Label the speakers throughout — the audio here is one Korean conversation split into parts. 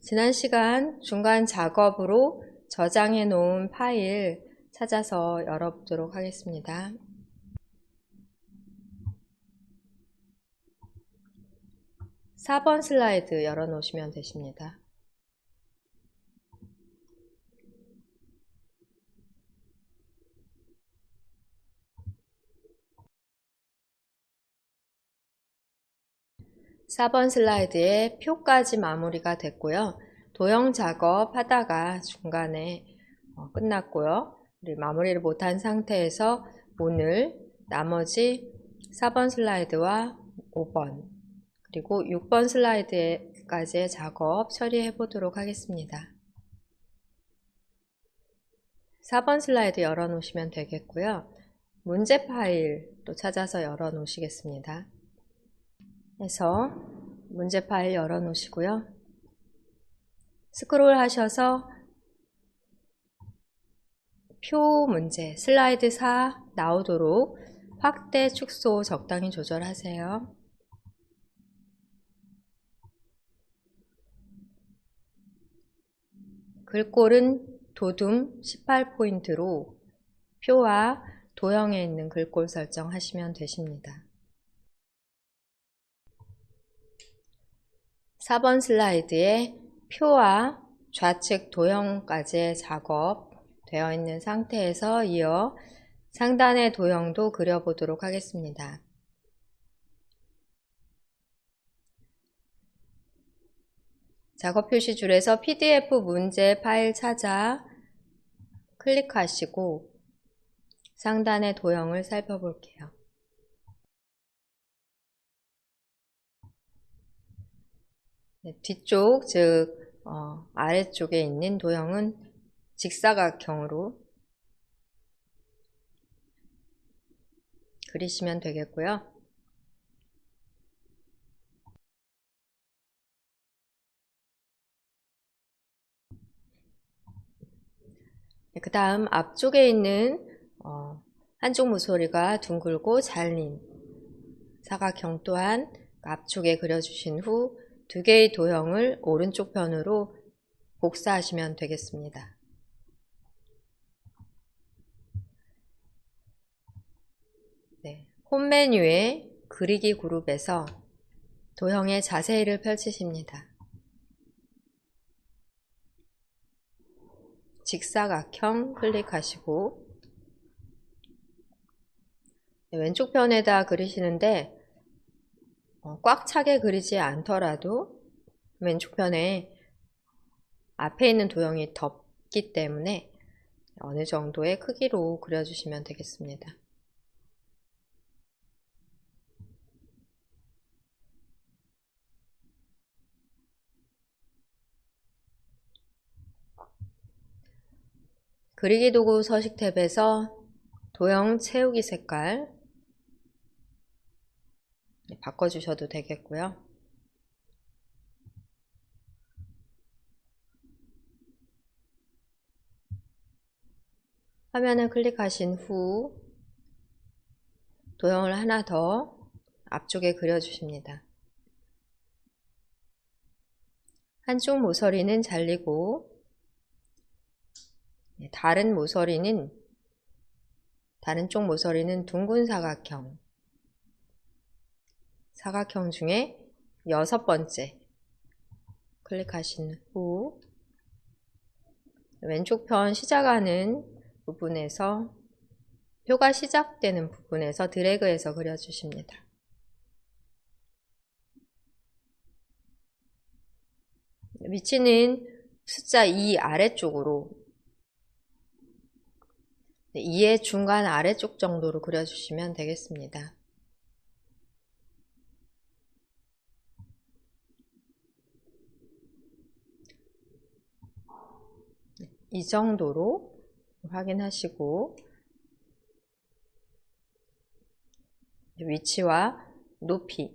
Speaker 1: 지난 시간 중간 작업으로 저장해 놓은 파일 찾아서 열어보도록 하겠습니다. (4번) 슬라이드 열어 놓으시면 되십니다. (4번) 슬라이드에 표까지 마무리가 됐고요. 도형 작업 하다가 중간에 끝났고요. 마무리를 못한 상태에서 오늘 나머지 4번 슬라이드와 5번 그리고 6번 슬라이드까지의 작업 처리해 보도록 하겠습니다. 4번 슬라이드 열어 놓으시면 되겠고요. 문제 파일 또 찾아서 열어 놓으시겠습니다. 해서 문제 파일 열어 놓으시고요. 스크롤 하셔서 표 문제 슬라이드 4 나오도록 확대 축소 적당히 조절하세요. 글꼴은 도둠 18포인트로 표와 도형에 있는 글꼴 설정하시면 되십니다. 4번 슬라이드에 표와 좌측 도형까지의 작업 되어 있는 상태에서 이어 상단의 도형도 그려보도록 하겠습니다. 작업 표시줄에서 PDF 문제 파일 찾아 클릭하시고 상단의 도형을 살펴볼게요. 뒤쪽, 즉 아래쪽에 있는 도형은 직사각형으로 그리시면 되겠고요. 그 다음 앞쪽에 있는 한쪽 모서리가 둥글고 잘린 사각형 또한 앞쪽에 그려주신 후 두 개의 도형을 오른쪽 편으로 복사하시면 되겠습니다. 홈 메뉴에 그리기 그룹에서 도형의 자세히를 펼치십니다. 직사각형 클릭하시고 왼쪽 편에다 그리시는데 꽉 차게 그리지 않더라도 왼쪽 편에 앞에 있는 도형이 덮기 때문에 어느 정도의 크기로 그려주시면 되겠습니다. 그리기 도구 서식 탭에서 도형 채우기 색깔 바꿔주셔도 되겠고요. 화면을 클릭하신 후 도형을 하나 더 앞쪽에 그려주십니다. 한쪽 모서리는 잘리고 다른 쪽 모서리는 둥근 사각형 중에 6번째 클릭하신 후 왼쪽 편 시작하는 부분에서 표가 시작되는 부분에서 드래그해서 그려주십니다. 위치는 숫자 2 아래쪽으로 2의 중간 아래쪽 정도로 그려주시면 되겠습니다. 이 정도로 확인하시고 위치와 높이,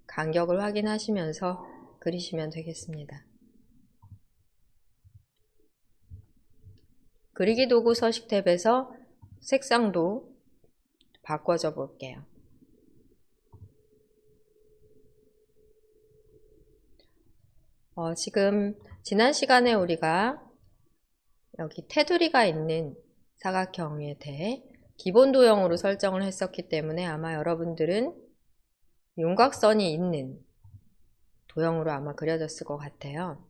Speaker 1: 간격을 확인하시면서 그리시면 되겠습니다. 그리기 도구 서식 탭에서 색상도 바꿔줘 볼게요. 지금 지난 시간에 우리가 여기 테두리가 있는 사각형에 대해 기본 도형으로 설정을 했었기 때문에 아마 여러분들은 윤곽선이 있는 도형으로 아마 그려졌을 것 같아요.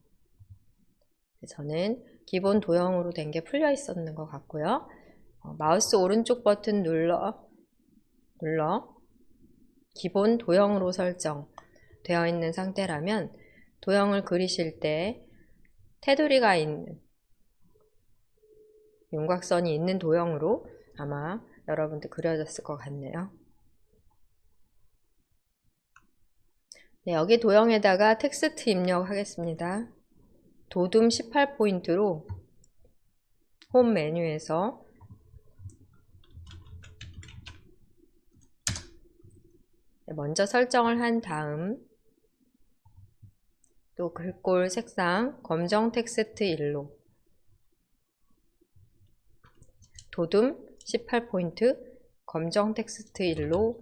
Speaker 1: 저는 기본 도형으로 된 게 풀려 있었는 것 같고요. 마우스 오른쪽 버튼 눌러 기본 도형으로 설정되어 있는 상태라면 도형을 그리실 때 테두리가 있는 윤곽선이 있는 도형으로 아마 여러분들 그려졌을 것 같네요. 네, 여기 도형에다가 텍스트 입력하겠습니다. 도둠 18포인트로 홈 메뉴에서 먼저 설정을 한 다음 또 글꼴 색상 검정 텍스트 1로 도둠 18포인트 검정 텍스트 1로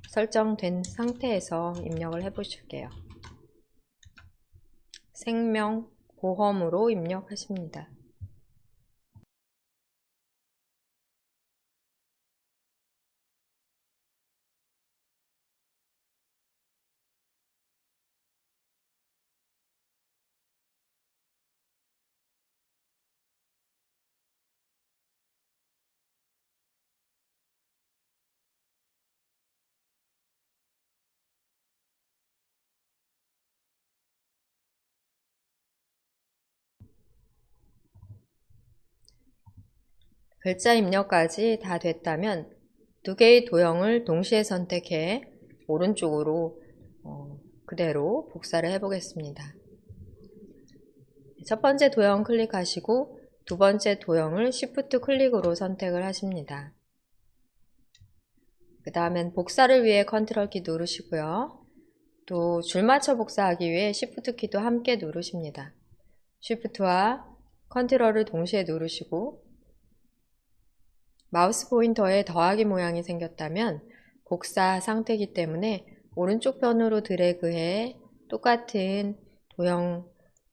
Speaker 1: 설정된 상태에서 입력을 해 보실게요. 생명보험으로 입력하십니다. 글자 입력까지 다 됐다면 두 개의 도형을 동시에 선택해 오른쪽으로 그대로 복사를 해 보겠습니다. 첫 번째 도형 클릭하시고 두 번째 도형을 Shift 클릭으로 선택을 하십니다. 그 다음엔 복사를 위해 컨트롤 키 누르시고요. 또 줄맞춰 복사하기 위해 Shift 키도 함께 누르십니다. Shift와 컨트롤을 동시에 누르시고 마우스 포인터에 더하기 모양이 생겼다면 복사 상태이기 때문에 오른쪽 편으로 드래그해 똑같은 도형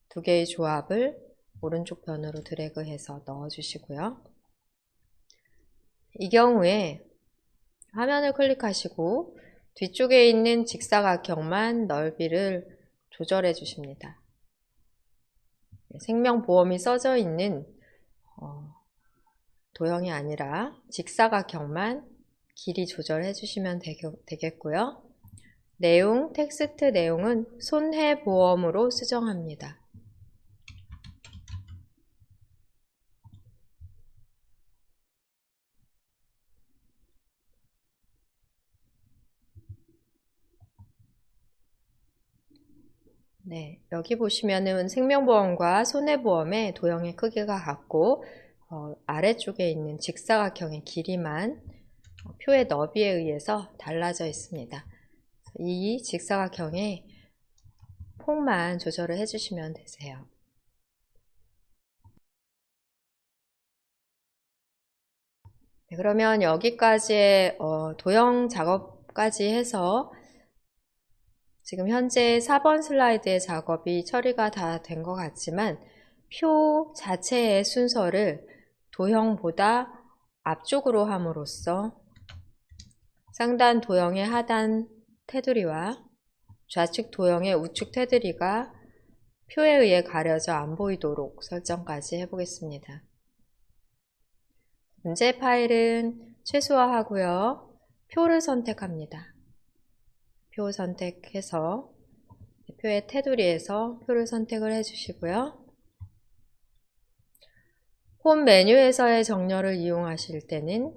Speaker 1: 두 개의 조합을 오른쪽 편으로 드래그해서 넣어주시고요. 이 경우에 화면을 클릭하시고 뒤쪽에 있는 직사각형만 넓이를 조절해 주십니다. 생명보험이 써져 있는 도형이 아니라 직사각형만 길이 조절해 주시면 되겠고요. 내용, 텍스트 내용은 손해보험으로 수정합니다. 네, 여기 보시면은 생명보험과 손해보험의 도형의 크기가 같고 아래쪽에 있는 직사각형의 길이만 표의 너비에 의해서 달라져 있습니다. 이 직사각형의 폭만 조절을 해주시면 되세요. 네, 그러면 여기까지의 도형 작업까지 해서 지금 현재 4번 슬라이드의 작업이 처리가 다 된 것 같지만 표 자체의 순서를 도형보다 앞쪽으로 함으로써 상단 도형의 하단 테두리와 좌측 도형의 우측 테두리가 표에 의해 가려져 안 보이도록 설정까지 해보겠습니다. 문제 파일은 최소화하고요. 표를 선택합니다. 표 선택해서 표의 테두리에서 표를 선택을 해주시고요. 홈 메뉴에서의 정렬을 이용하실 때는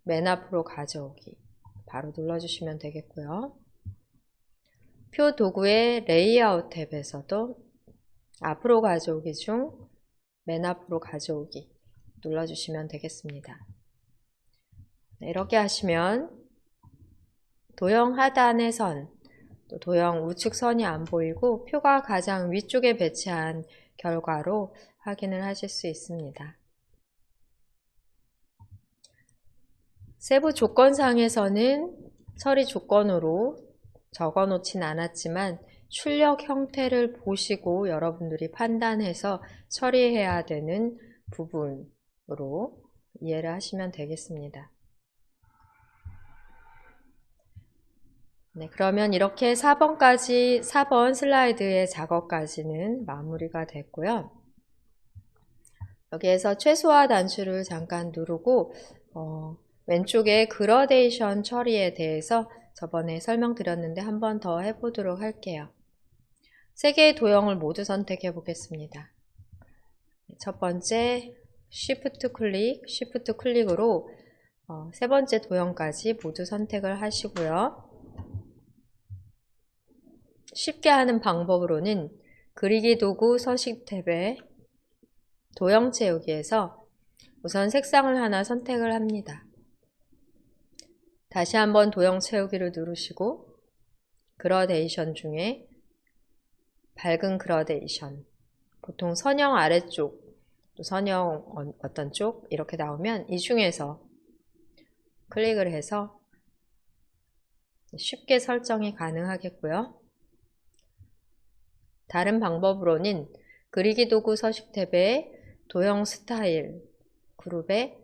Speaker 1: 맨 앞으로 가져오기 바로 눌러주시면 되겠고요. 표 도구의 레이아웃 탭에서도 앞으로 가져오기 중 맨 앞으로 가져오기 눌러주시면 되겠습니다. 네, 이렇게 하시면 도형 하단의 선, 또 도형 우측 선이 안 보이고 표가 가장 위쪽에 배치한 결과로 확인을 하실 수 있습니다. 세부 조건상에서는 처리 조건으로 적어 놓진 않았지만 출력 형태를 보시고 여러분들이 판단해서 처리해야 되는 부분으로 이해를 하시면 되겠습니다. 네, 그러면 이렇게 4번 슬라이드의 작업까지는 마무리가 됐고요. 여기에서 최소화 단추를 잠깐 누르고 왼쪽에 그라데이션 처리에 대해서 저번에 설명드렸는데 한 번 더 해보도록 할게요. 3개의 도형을 모두 선택해 보겠습니다. 첫 번째 Shift 클릭으로 세 번째 도형까지 모두 선택을 하시고요. 쉽게 하는 방법으로는 그리기 도구 서식 탭에 도형 채우기에서 우선 색상을 하나 선택을 합니다. 다시 한번 도형 채우기를 누르시고 그라데이션 중에 밝은 그라데이션, 보통 선형 아래쪽, 또 선형 어떤 쪽 이렇게 나오면 이 중에서 클릭을 해서 쉽게 설정이 가능하겠고요. 다른 방법으로는 그리기 도구 서식 탭에 도형 스타일 그룹에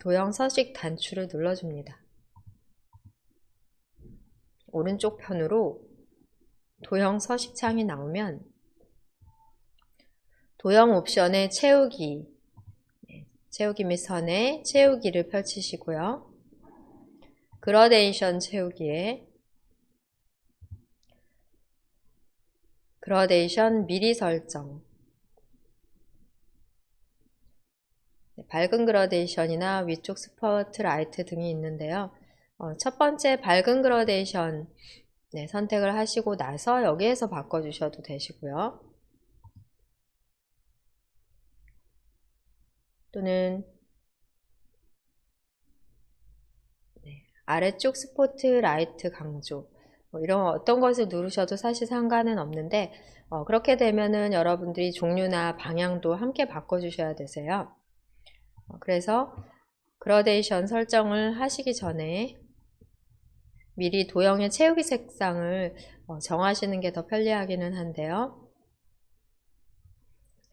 Speaker 1: 도형 서식 단추를 눌러줍니다. 오른쪽 편으로 도형 서식 창이 나오면 도형 옵션의 채우기 및 선에 채우기를 펼치시고요. 그라데이션 채우기에 그라데이션 미리 설정, 밝은 그라데이션이나 위쪽 스포트라이트 등이 있는데요. 첫 번째 밝은 그라데이션 선택을 하시고 나서 여기에서 바꿔주셔도 되시고요. 또는 아래쪽 스포트라이트 강조 이런 어떤 것을 누르셔도 사실 상관은 없는데 그렇게 되면은 여러분들이 종류나 방향도 함께 바꿔주셔야 되세요. 그래서 그라데이션 설정을 하시기 전에 미리 도형의 채우기 색상을 정하시는 게 더 편리하기는 한데요.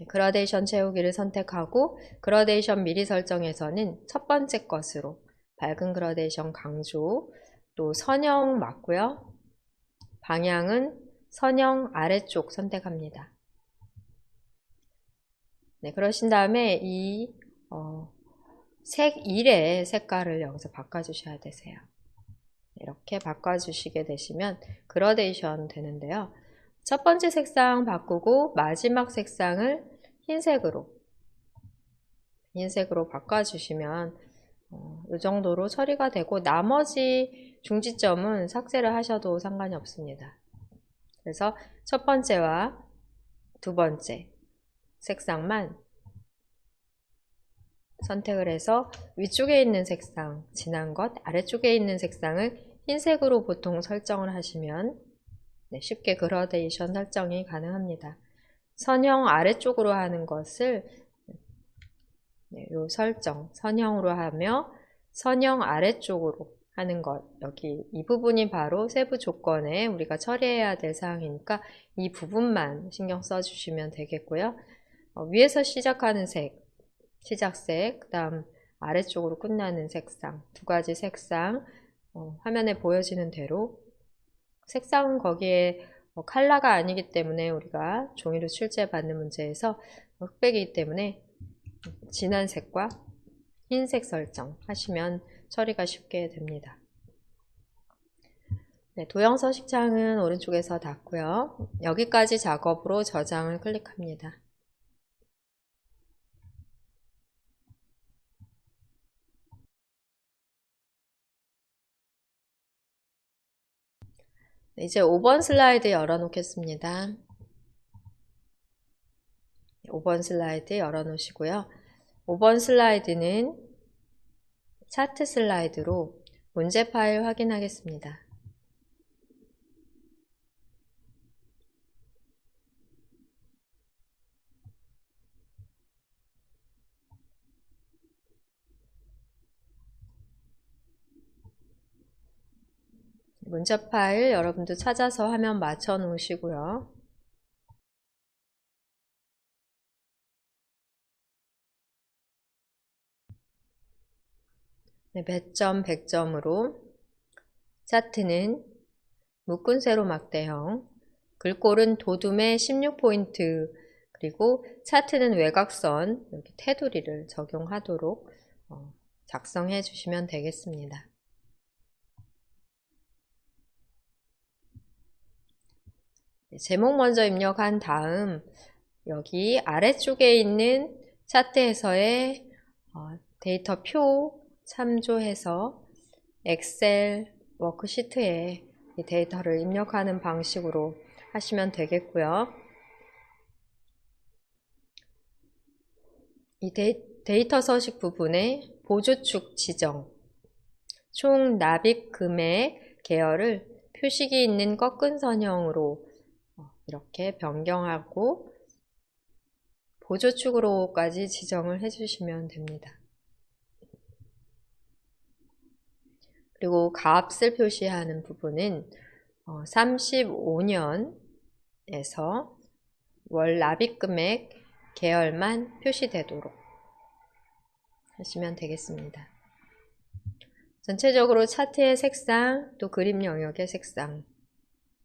Speaker 1: 그라데이션 채우기를 선택하고 그라데이션 미리 설정에서는 첫 번째 것으로 밝은 그라데이션 강조, 또 선형 맞고요. 방향은 선형 아래쪽 선택합니다. 네, 그러신 다음에 이 색 1의 색깔을 여기서 바꿔주셔야 되세요. 이렇게 바꿔주시게 되시면 그라데이션 되는데요. 첫 번째 색상 바꾸고 마지막 색상을 흰색으로 바꿔주시면 이 정도로 처리가 되고 나머지 중지점은 삭제를 하셔도 상관이 없습니다. 그래서 첫 번째와 두 번째 색상만 선택을 해서 위쪽에 있는 색상, 진한 것, 아래쪽에 있는 색상을 흰색으로 보통 설정을 하시면 쉽게 그라데이션 설정이 가능합니다. 선형 아래쪽으로 하는 것을 요 설정, 선형으로 하며 선형 아래쪽으로 하는 것, 여기 이 부분이 바로 세부 조건에 우리가 처리해야 될 사항이니까 이 부분만 신경 써주시면 되겠고요. 위에서 시작하는 색, 시작색, 그 다음 아래쪽으로 끝나는 색상, 두 가지 색상 화면에 보여지는 대로 색상은 거기에 컬러가 아니기 때문에 우리가 종이로 출제받는 문제에서 흑백이기 때문에 진한 색과 흰색 설정 하시면 처리가 쉽게 됩니다. 네, 도형 서식창은 오른쪽에서 닫고요. 여기까지 작업으로 저장을 클릭합니다. 이제 5번 슬라이드 열어놓겠습니다. 5번 슬라이드 열어놓으시고요. 5번 슬라이드는 차트 슬라이드로 문제 파일 확인하겠습니다. 문자 파일 여러분도 찾아서 화면 맞춰 놓으시고요. 네, 배점 100점으로 차트는 묶은 세로 막대형, 글꼴은 도둠의 16포인트, 그리고 차트는 외곽선, 이렇게 테두리를 적용하도록 작성해 주시면 되겠습니다. 제목 먼저 입력한 다음 여기 아래쪽에 있는 차트에서의 데이터 표 참조해서 엑셀 워크시트에 이 데이터를 입력하는 방식으로 하시면 되겠고요. 이 데이터 서식 부분에 보조축 지정, 총 납입 금액 계열을 표식이 있는 꺾은 선형으로 이렇게 변경하고 보조축으로까지 지정을 해주시면 됩니다. 그리고 값을 표시하는 부분은 35년에서 월 납입금액 계열만 표시되도록 하시면 되겠습니다. 전체적으로 차트의 색상, 또 그림 영역의 색상,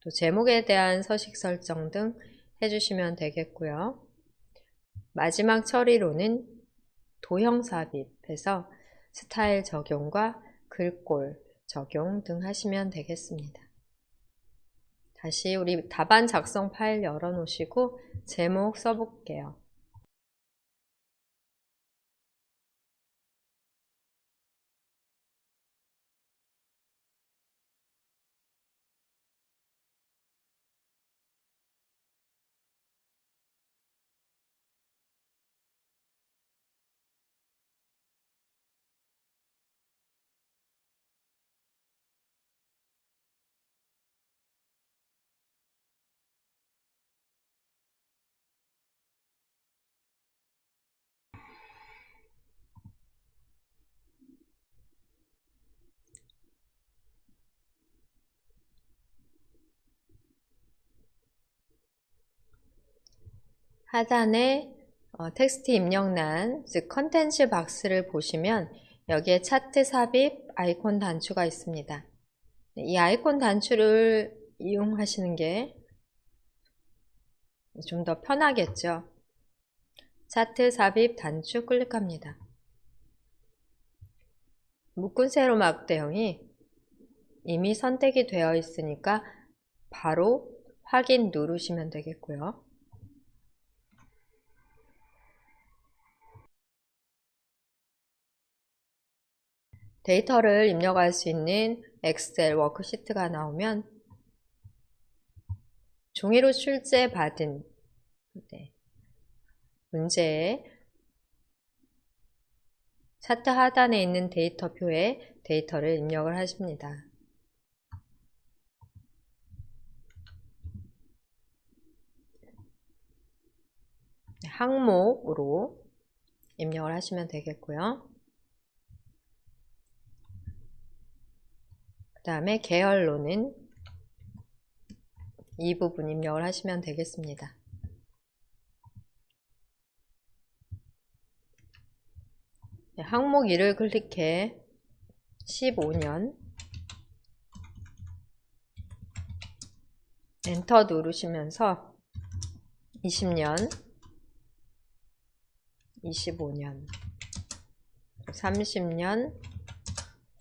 Speaker 1: 또 제목에 대한 서식 설정 등 해주시면 되겠고요. 마지막 처리로는 도형 삽입해서 스타일 적용과 글꼴 적용 등 하시면 되겠습니다. 다시 우리 답안 작성 파일 열어 놓으시고 제목 써볼게요. 하단에 텍스트 입력란, 즉 컨텐츠 박스를 보시면 여기에 차트 삽입 아이콘 단추가 있습니다. 이 아이콘 단추를 이용하시는 게 좀 더 편하겠죠. 차트 삽입 단추 클릭합니다. 묶은 세로 막대형이 이미 선택이 되어 있으니까 바로 확인 누르시면 되겠고요. 데이터를 입력할 수 있는 엑셀 워크시트가 나오면 종이로 출제받은 문제에 차트 하단에 있는 데이터표에 데이터를 입력을 하십니다. 항목으로 입력을 하시면 되겠고요. 그 다음에 계열로는 이 부분 입력을 하시면 되겠습니다. 항목 1을 클릭해 15년 엔터 누르시면서 20년, 25년, 30년,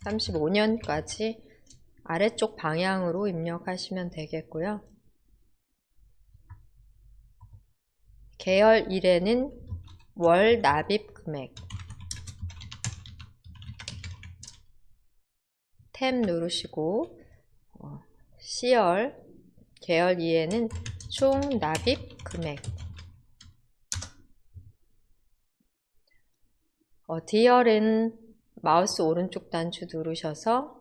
Speaker 1: 35년까지 아래쪽 방향으로 입력하시면 되겠고요. 계열 1에는 월 납입 금액 탭 누르시고 C열 계열 2에는 총 납입 금액 D열은 마우스 오른쪽 단추 누르셔서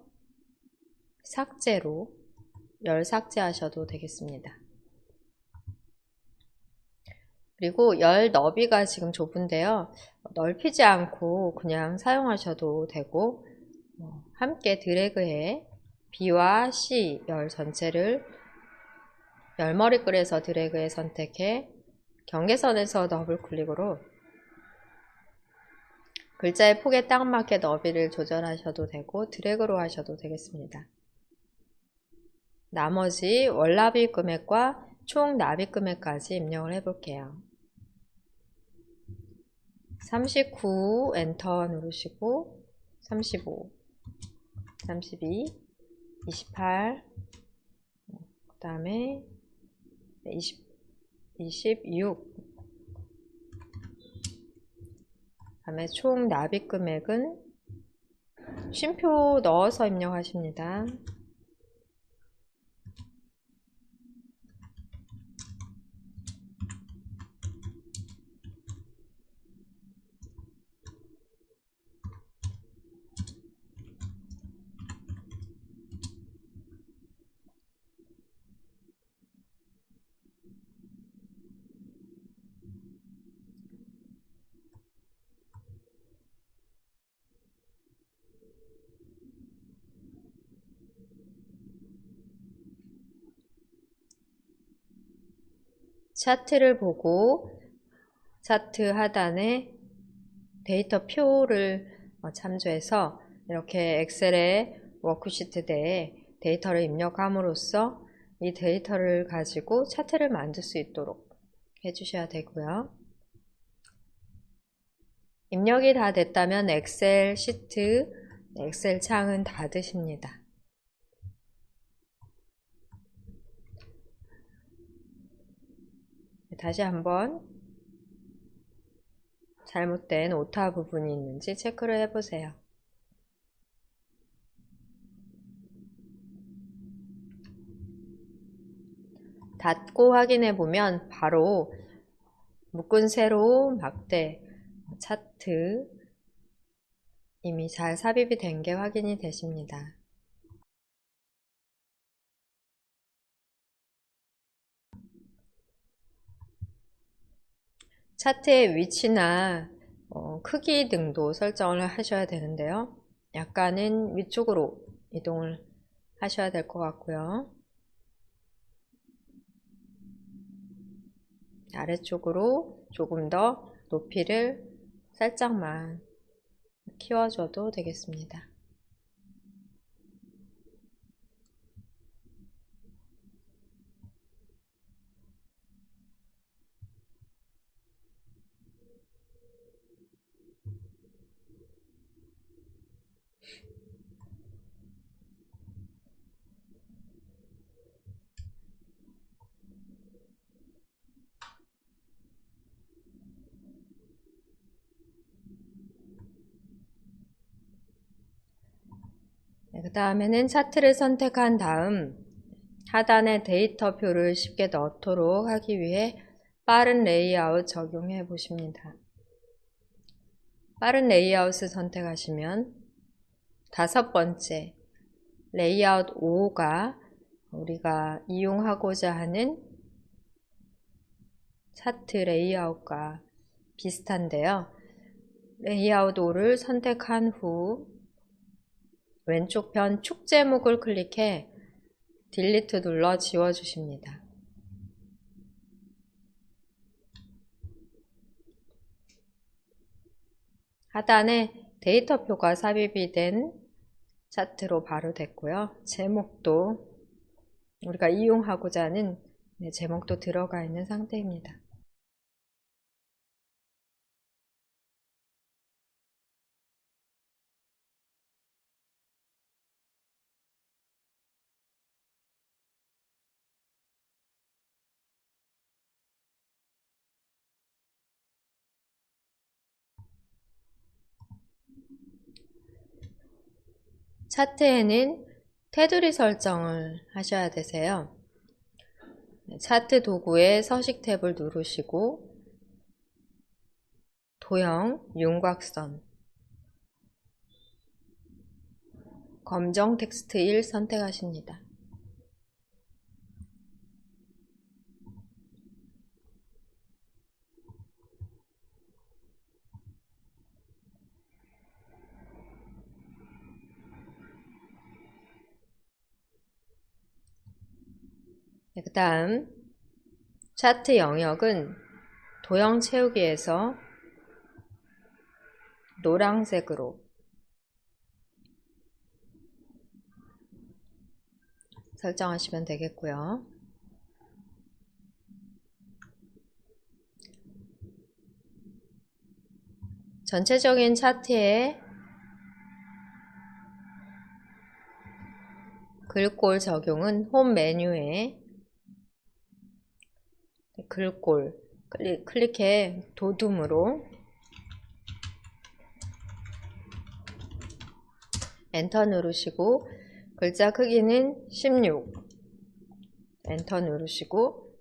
Speaker 1: 삭제로 열 삭제하셔도 되겠습니다. 그리고 열 너비가 지금 좁은데요. 넓히지 않고 그냥 사용하셔도 되고 함께 드래그해 B와 C 열 전체를 열머리글에서 드래그해 선택해 경계선에서 더블 클릭으로 글자의 폭에 딱 맞게 너비를 조절하셔도 되고 드래그로 하셔도 되겠습니다. 나머지 월납입 금액과 총 납입 금액까지 입력을 해볼게요. 39 엔터 누르시고 35, 32, 28, 그 다음에 26, 그 다음에 총 납입 금액은 쉼표 넣어서 입력하십니다. 차트를 보고 차트 하단에 데이터 표를 참조해서 이렇게 엑셀의 워크시트 내에 데이터를 입력함으로써 이 데이터를 가지고 차트를 만들 수 있도록 해주셔야 되고요. 입력이 다 됐다면 엑셀 시트, 엑셀 창은 닫으십니다. 다시 한번 잘못된 오타 부분이 있는지 체크를 해보세요. 닫고 확인해 보면 바로 묶은 세로 막대 차트 이미 잘 삽입이 된 게 확인이 되십니다. 차트의 위치나 크기 등도 설정을 하셔야 되는데요. 약간은 위쪽으로 이동을 하셔야 될 것 같고요. 아래쪽으로 조금 더 높이를 살짝만 키워줘도 되겠습니다. 그 다음에는 차트를 선택한 다음 하단에 데이터표를 쉽게 넣도록 하기 위해 빠른 레이아웃 적용해 보십니다. 빠른 레이아웃을 선택하시면 다섯 번째 레이아웃 5가 우리가 이용하고자 하는 차트 레이아웃과 비슷한데요. 레이아웃 5를 선택한 후 왼쪽 편 축 제목을 클릭해 딜리트 눌러 지워주십니다. 하단에 데이터표가 삽입이 된 차트로 바로 됐고요. 제목도 우리가 이용하고자 하는 제목도 들어가 있는 상태입니다. 차트에는 테두리 설정을 하셔야 되세요. 차트 도구의 서식 탭을 누르시고 도형, 윤곽선, 검정 텍스트 1 선택하십니다. 그 다음 차트 영역은 도형 채우기에서 노란색으로 설정하시면 되겠고요. 전체적인 차트에 글꼴 적용은 홈 메뉴에 글꼴 클릭해 도둠으로 엔터 누르시고 글자 크기는 16 엔터 누르시고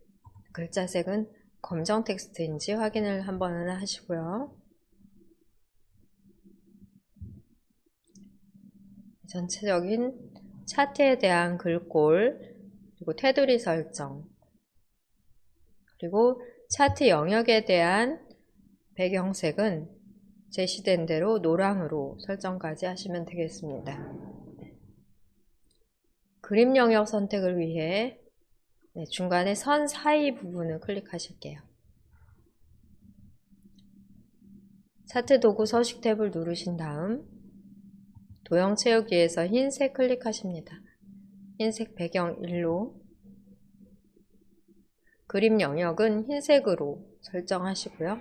Speaker 1: 글자 색은 검정 텍스트인지 확인을 한번 하시고요. 전체적인 차트에 대한 글꼴 그리고 테두리 설정 그리고 차트 영역에 대한 배경색은 제시된 대로 노랑으로 설정까지 하시면 되겠습니다. 그림 영역 선택을 위해 중간에 선 사이 부분을 클릭하실게요. 차트 도구 서식 탭을 누르신 다음 도형 채우기에서 흰색 클릭하십니다. 흰색 배경 1로 그림 영역은 흰색으로 설정하시고요.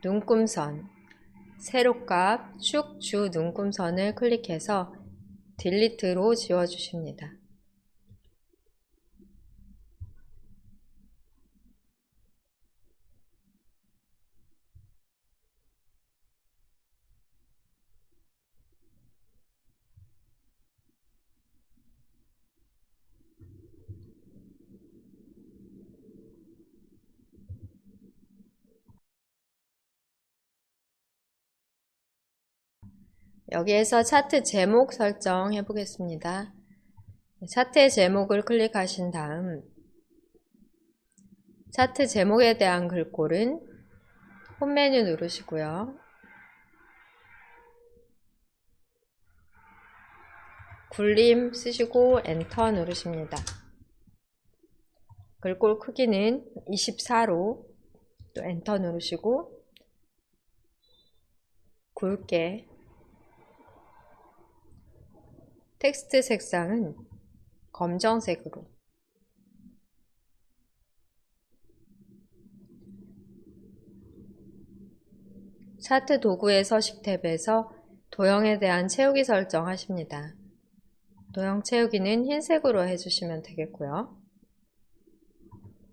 Speaker 1: 눈금선, 세로값, 축, 주, 눈금선을 클릭해서 딜리트로 지워주십니다. 여기에서 차트 제목 설정해 보겠습니다. 차트의 제목을 클릭하신 다음 차트 제목에 대한 글꼴은 홈 메뉴 누르시고요. 굴림 쓰시고 엔터 누르십니다. 글꼴 크기는 24로 또 엔터 누르시고 굵게 텍스트 색상은 검정색으로 차트 도구의 서식 탭에서 도형에 대한 채우기 설정하십니다. 도형 채우기는 흰색으로 해주시면 되겠고요.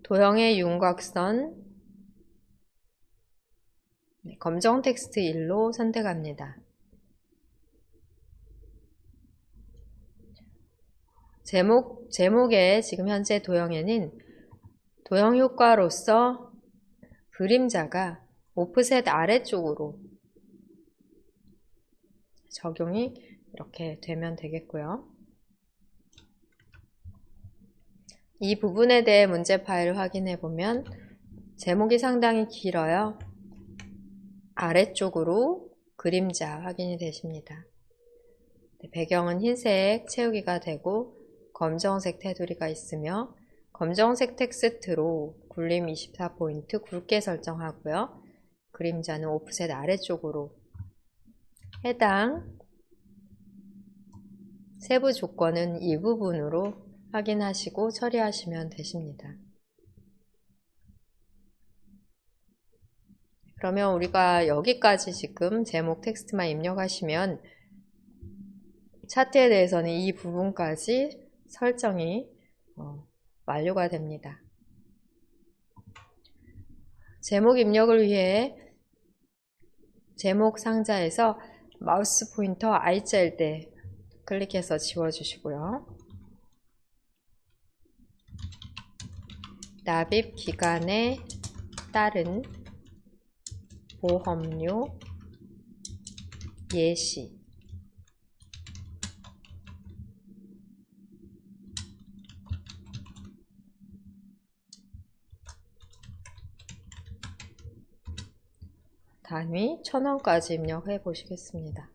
Speaker 1: 도형의 윤곽선 검정 텍스트 1로 선택합니다. 제목에 지금 현재 도형에는 도형 효과로서 그림자가 오프셋 아래쪽으로 적용이 이렇게 되면 되겠고요. 이 부분에 대해 문제 파일을 확인해 보면 제목이 상당히 길어요. 아래쪽으로 그림자 확인이 되십니다. 배경은 흰색 채우기가 되고 검정색 테두리가 있으며 검정색 텍스트로 굴림 24포인트 굵게 설정하고요. 그림자는 오프셋 아래쪽으로 해당 세부 조건은 이 부분으로 확인하시고 처리하시면 되십니다. 그러면 우리가 여기까지 지금 제목 텍스트만 입력하시면 차트에 대해서는 이 부분까지 설정이 완료가 됩니다. 제목 입력을 위해 제목 상자에서 마우스 포인터 I자일 클릭해서 지워주시고요. 납입 기간에 따른 보험료 예시 단위 1,000원까지 입력해 보시겠습니다.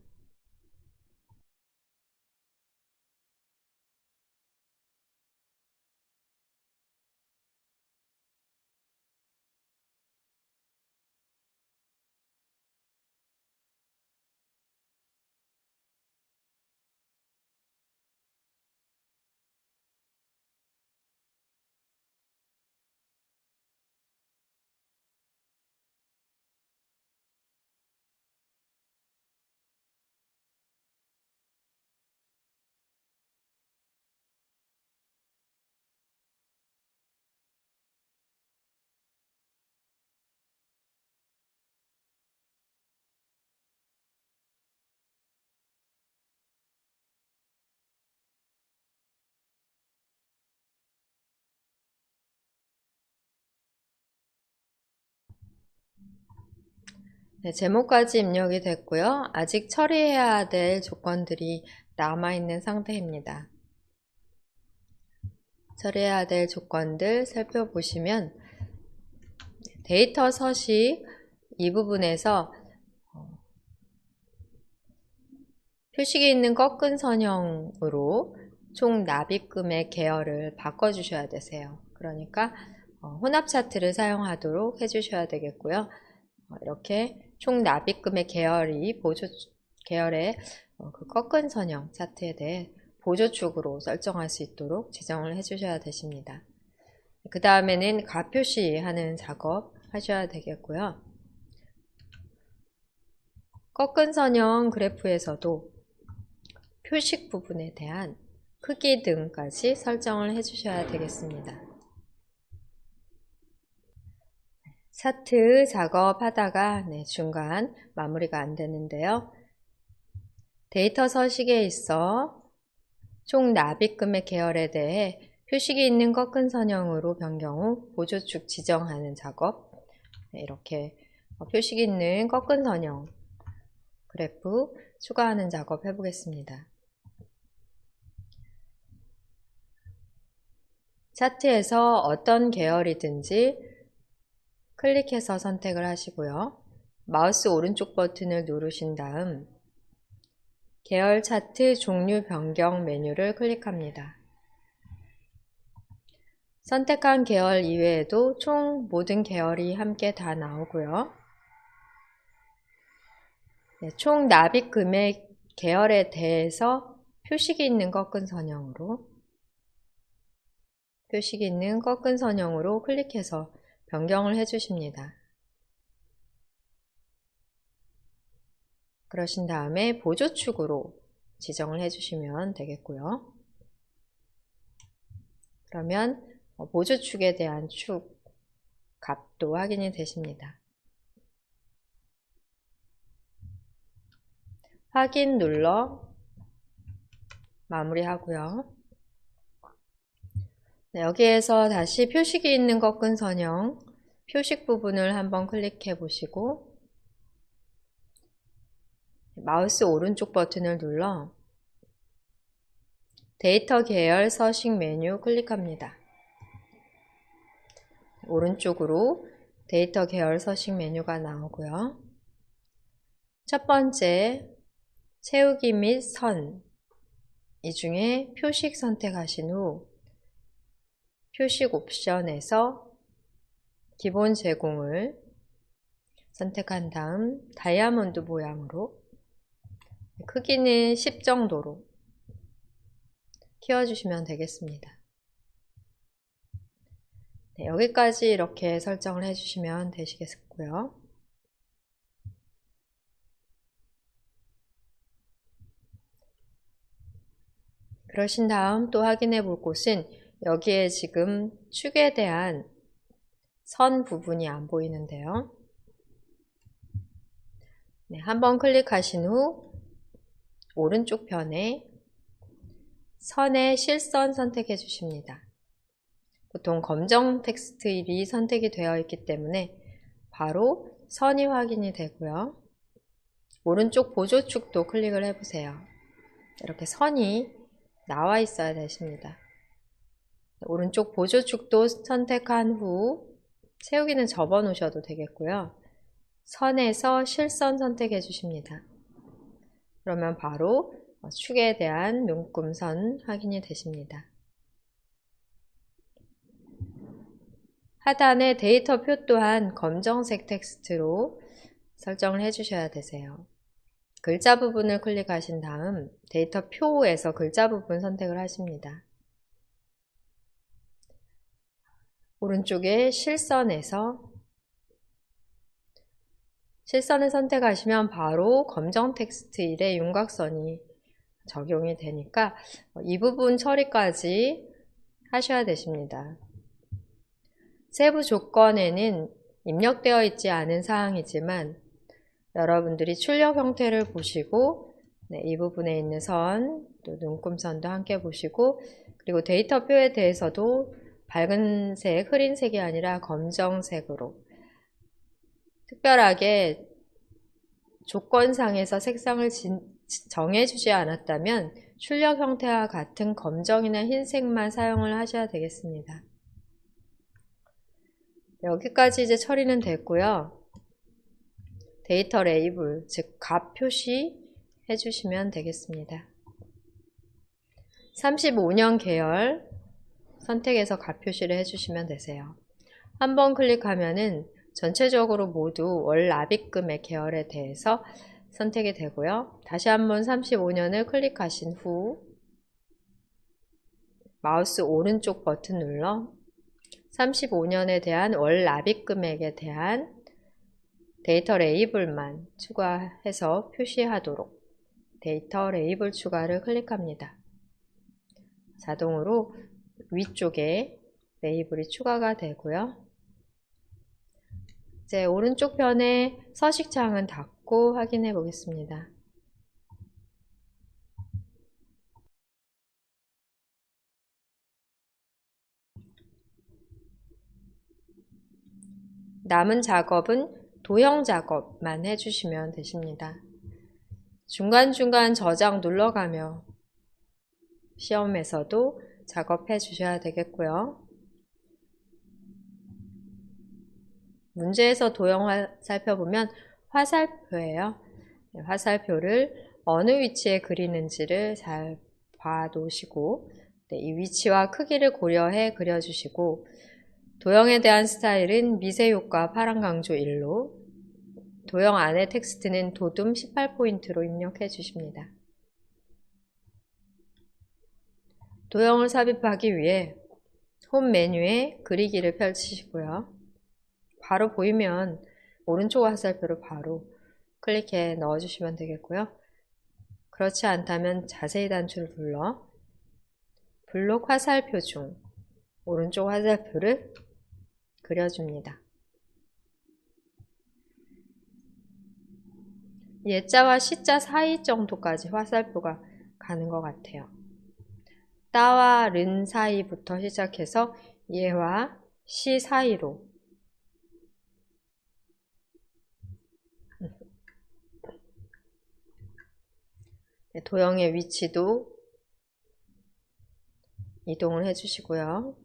Speaker 1: 네, 제목까지 입력이 됐고요. 아직 처리해야 될 조건들이 남아있는 상태입니다. 처리해야 될 조건들 살펴보시면 데이터 서식 이 부분에서 표식이 있는 꺾은 선형으로 총 납입금의 계열을 바꿔주셔야 되세요. 그러니까 혼합 차트를 사용하도록 해주셔야 되겠고요. 이렇게 총 납입금의 계열이 계열의 그 꺾은 선형 차트에 대해 보조축으로 설정할 수 있도록 지정을 해주셔야 되십니다. 그 다음에는 가표시하는 작업 하셔야 되겠고요. 꺾은 선형 그래프에서도 표식 부분에 대한 크기 등까지 설정을 해주셔야 되겠습니다. 차트 작업하다가 중간 마무리가 안 되는데요. 데이터 서식에 있어 총 납입금의 계열에 대해 표식이 있는 꺾은 선형으로 변경 후 보조축 지정하는 작업, 이렇게 표식이 있는 꺾은 선형 그래프 추가하는 작업 해보겠습니다. 차트에서 어떤 계열이든지 클릭해서 선택을 하시고요. 마우스 오른쪽 버튼을 누르신 다음 계열 차트 종류 변경 메뉴를 클릭합니다. 선택한 계열 이외에도 총 모든 계열이 함께 다 나오고요. 총 납입 금액 계열에 대해서 표식이 있는 꺾은 선형으로 클릭해서 변경을 해주십니다. 그러신 다음에 보조축으로 지정을 해주시면 되겠고요. 그러면 보조축에 대한 축 값도 확인이 되십니다. 확인 눌러 마무리하고요. 여기에서 다시 표식이 있는 꺾은 선형 표식 부분을 한번 클릭해 보시고 마우스 오른쪽 버튼을 눌러 데이터 계열 서식 메뉴 클릭합니다. 오른쪽으로 데이터 계열 서식 메뉴가 나오고요. 첫 번째 채우기 및 선, 이 중에 표식 선택하신 후 표식 옵션에서 기본 제공을 선택한 다음 다이아몬드 모양으로 크기는 10 정도로 키워주시면 되겠습니다. 여기까지 이렇게 설정을 해주시면 되시겠고요. 그러신 다음 또 확인해 볼 곳은 여기에 지금 축에 대한 선 부분이 안 보이는데요. 한번 클릭하신 후 오른쪽 편에 선의 실선 선택해 주십니다. 보통 검정 텍스트일이 선택이 되어 있기 때문에 바로 선이 확인이 되고요. 오른쪽 보조축도 클릭을 해보세요. 이렇게 선이 나와 있어야 되십니다. 오른쪽 보조축도 선택한 후 채우기는 접어 놓으셔도 되겠고요. 선에서 실선 선택해 주십니다. 그러면 바로 축에 대한 눈금선 확인이 되십니다. 하단의 데이터표 또한 검정색 텍스트로 설정을 해주셔야 되세요. 글자 부분을 클릭하신 다음 데이터표에서 글자 부분 선택을 하십니다. 오른쪽에 실선을 선택하시면 바로 검정 텍스트일에 윤곽선이 적용이 되니까 이 부분 처리까지 하셔야 되십니다. 세부 조건에는 입력되어 있지 않은 사항이지만 여러분들이 출력 형태를 보시고 이 부분에 있는 선, 또 눈금선도 함께 보시고 그리고 데이터표에 대해서도 밝은색, 흐린색이 아니라 검정색으로 특별하게 조건상에서 색상을 정해주지 않았다면 출력 형태와 같은 검정이나 흰색만 사용을 하셔야 되겠습니다. 여기까지 이제 처리는 됐고요. 데이터 레이블, 즉 값 표시 해주시면 되겠습니다. 35년 계열 선택해서 값 표시를 해주시면 되세요. 한번 클릭하면은 전체적으로 모두 월 납입금의 계열에 대해서 선택이 되고요. 다시 한번 35년을 클릭하신 후 마우스 오른쪽 버튼 눌러 35년에 대한 월 납입금액에 대한 데이터 레이블만 추가해서 표시하도록 데이터 레이블 추가를 클릭합니다. 자동으로 위쪽에 레이블이 추가가 되고요. 이제 오른쪽 편에 서식창은 닫고 확인해 보겠습니다. 남은 작업은 도형 작업만 해주시면 되십니다. 중간중간 저장 눌러가며 시험에서도 작업해 주셔야 되겠고요. 문제에서 도형 살펴보면 화살표예요. 화살표를 어느 위치에 그리는지를 잘 봐 놓으시고 이 위치와 크기를 고려해 그려주시고 도형에 대한 스타일은 미세효과 파란 강조 1로 도형 안에 텍스트는 도둠 18포인트로 입력해 주십니다. 도형을 삽입하기 위해 홈 메뉴에 그리기를 펼치시고요. 바로 보이면 오른쪽 화살표를 바로 클릭해 넣어주시면 되겠고요. 그렇지 않다면 자세히 단추를 눌러 블록 화살표 중 오른쪽 화살표를 그려줍니다. 예자와 시자 사이 정도까지 화살표가 가는 것 같아요. 따와 른 사이부터 시작해서 예와 시 사이로 도형의 위치도 이동을 해주시고요.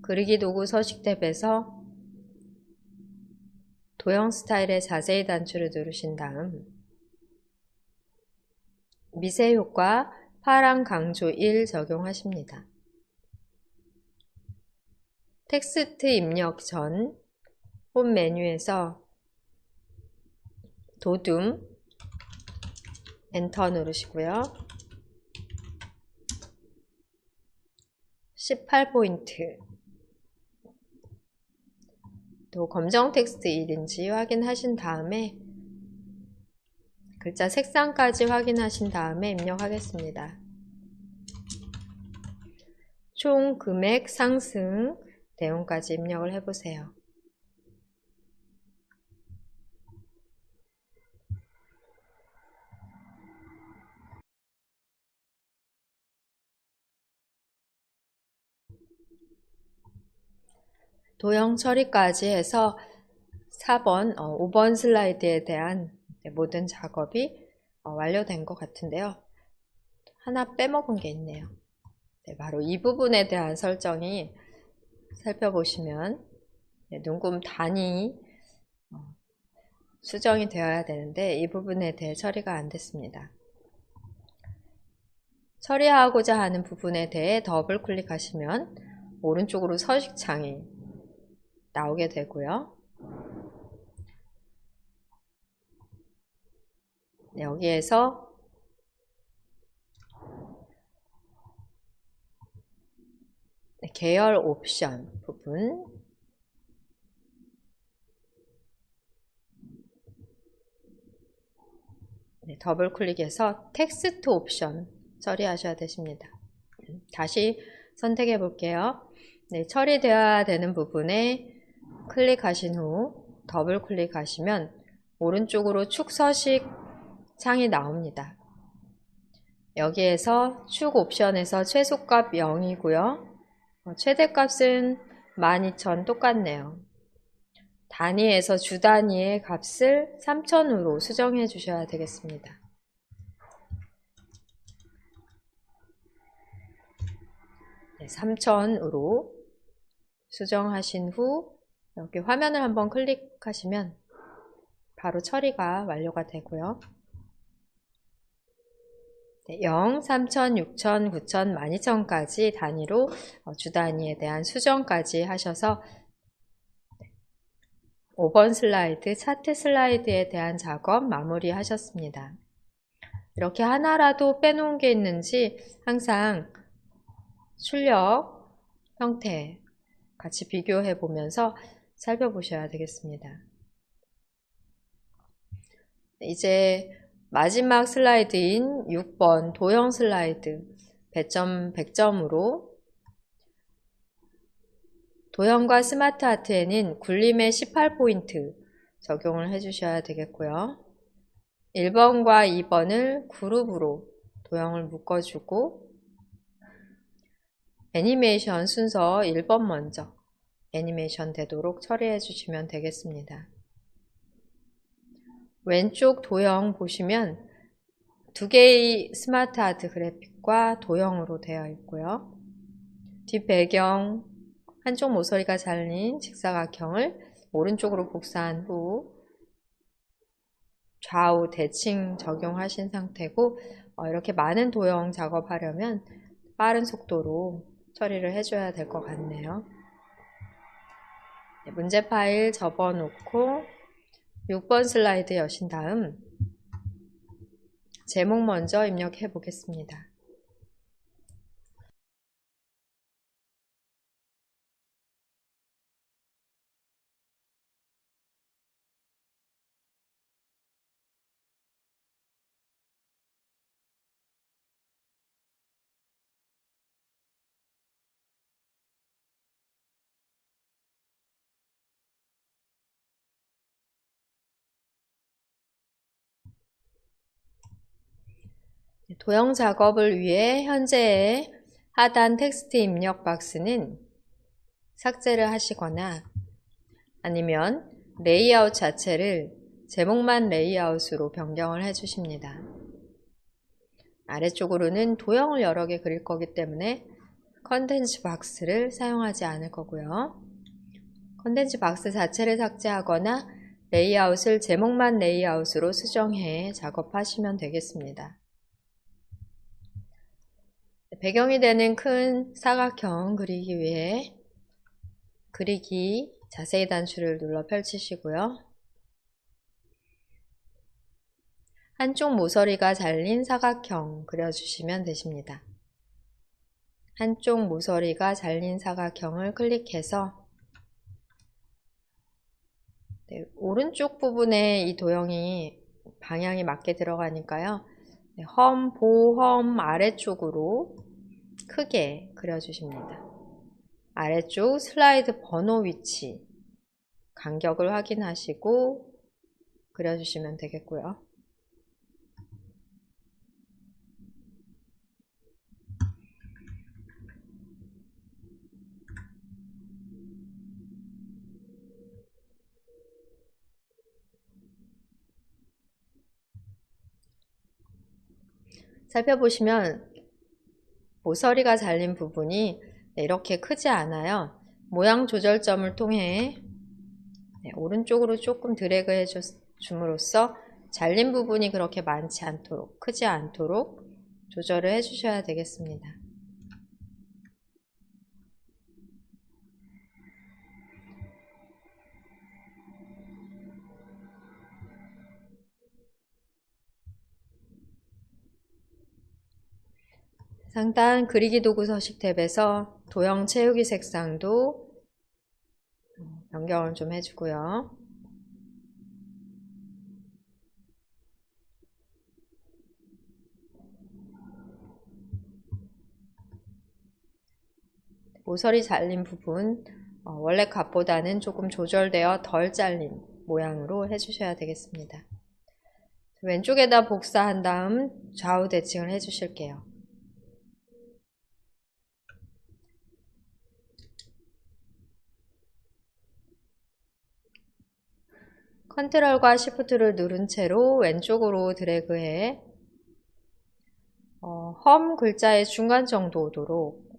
Speaker 1: 그리기 도구 서식 탭에서 도형 스타일의 자세히 단추를 누르신 다음 미세 효과 파란 강조 1 적용하십니다. 텍스트 입력 전 홈 메뉴에서 도둠 엔터 누르시고요. 18포인트 또 검정 텍스트 1인지 확인하신 다음에 글자 색상까지 확인하신 다음에 입력하겠습니다. 총 금액 상승 내용까지 입력을 해보세요. 도형 처리까지 해서 4번, 5번 슬라이드에 대한 모든 작업이 완료된 것 같은데요. 하나 빼먹은 게 있네요. 바로 이 부분에 대한 설정이 살펴보시면 눈금 단위 수정이 되어야 되는데 이 부분에 대해 처리가 안 됐습니다. 처리하고자 하는 부분에 대해 더블 클릭하시면 오른쪽으로 서식창이 나오게 되고요. 여기에서 계열 옵션 부분 더블 클릭해서 텍스트 옵션 처리하셔야 되십니다. 다시 선택해 볼게요. 처리되어야 되는 부분에 클릭하신 후 더블 클릭하시면 오른쪽으로 축 서식 창이 나옵니다. 여기에서 축 옵션에서 최소값 0이고요. 최대값은 12,000 똑같네요. 단위에서 주 단위의 값을 3000으로 수정해 주셔야 되겠습니다. 네, 3000으로 수정하신 후 여기 화면을 한번 클릭하시면 바로 처리가 완료가 되고요. 네, 0, 3000, 6000, 9000, 12000까지 단위로 주 단위에 대한 수정까지 하셔서 5번 슬라이드, 차트 슬라이드에 대한 작업 마무리 하셨습니다. 이렇게 하나라도 빼놓은 게 있는지 항상 출력, 형태 같이 비교해 보면서 살펴보셔야 되겠습니다. 이제 마지막 슬라이드인 6번 도형 슬라이드 배점 100점으로 도형과 스마트 아트에는 굴림의 18포인트 적용을 해주셔야 되겠고요. 1번과 2번을 그룹으로 도형을 묶어주고 애니메이션 순서 1번 먼저 애니메이션 되도록 처리해 주시면 되겠습니다. 왼쪽 도형 보시면 두 개의 스마트 아트 그래픽과 도형으로 되어 있고요. 뒷 배경 한쪽 모서리가 잘린 직사각형을 오른쪽으로 복사한 후 좌우 대칭 적용하신 상태고 이렇게 많은 도형 작업하려면 빠른 속도로 처리를 해줘야 될 것 같네요. 문제 파일 접어놓고 6번 슬라이드 여신 다음 제목 먼저 입력해 보겠습니다. 도형 작업을 위해 현재의 하단 텍스트 입력 박스는 삭제를 하시거나 아니면 레이아웃 자체를 제목만 레이아웃으로 변경을 해 주십니다. 아래쪽으로는 도형을 여러 개 그릴 거기 때문에 컨텐츠 박스를 사용하지 않을 거고요. 컨텐츠 박스 자체를 삭제하거나 레이아웃을 제목만 레이아웃으로 수정해 작업하시면 되겠습니다. 배경이 되는 큰 사각형 그리기 위해 그리기 자세히 단추를 눌러 펼치시고요. 한쪽 모서리가 잘린 사각형 그려주시면 되십니다. 한쪽 모서리가 잘린 사각형을 클릭해서 오른쪽 부분에 이 도형이 방향이 맞게 들어가니까요. 험, 보험 아래쪽으로 크게 그려주십니다. 아래쪽 슬라이드 번호 위치 간격을 확인하시고 그려주시면 되겠고요. 살펴보시면 모서리가 잘린 부분이 이렇게 크지 않아요. 모양 조절점을 통해 오른쪽으로 조금 드래그 해 줌으로써 잘린 부분이 그렇게 많지 않도록 크지 않도록 조절을 해 주셔야 되겠습니다. 상단 그리기 도구 서식 탭에서 도형 채우기 색상도 변경을 좀 해주고요. 모서리 잘린 부분 원래 값보다는 조금 조절되어 덜 잘린 모양으로 해주셔야 되겠습니다. 왼쪽에다 복사한 다음 좌우 대칭을 해주실게요. 컨트롤과 시프트를 누른 채로 왼쪽으로 드래그해 험 글자의 중간 정도 오도록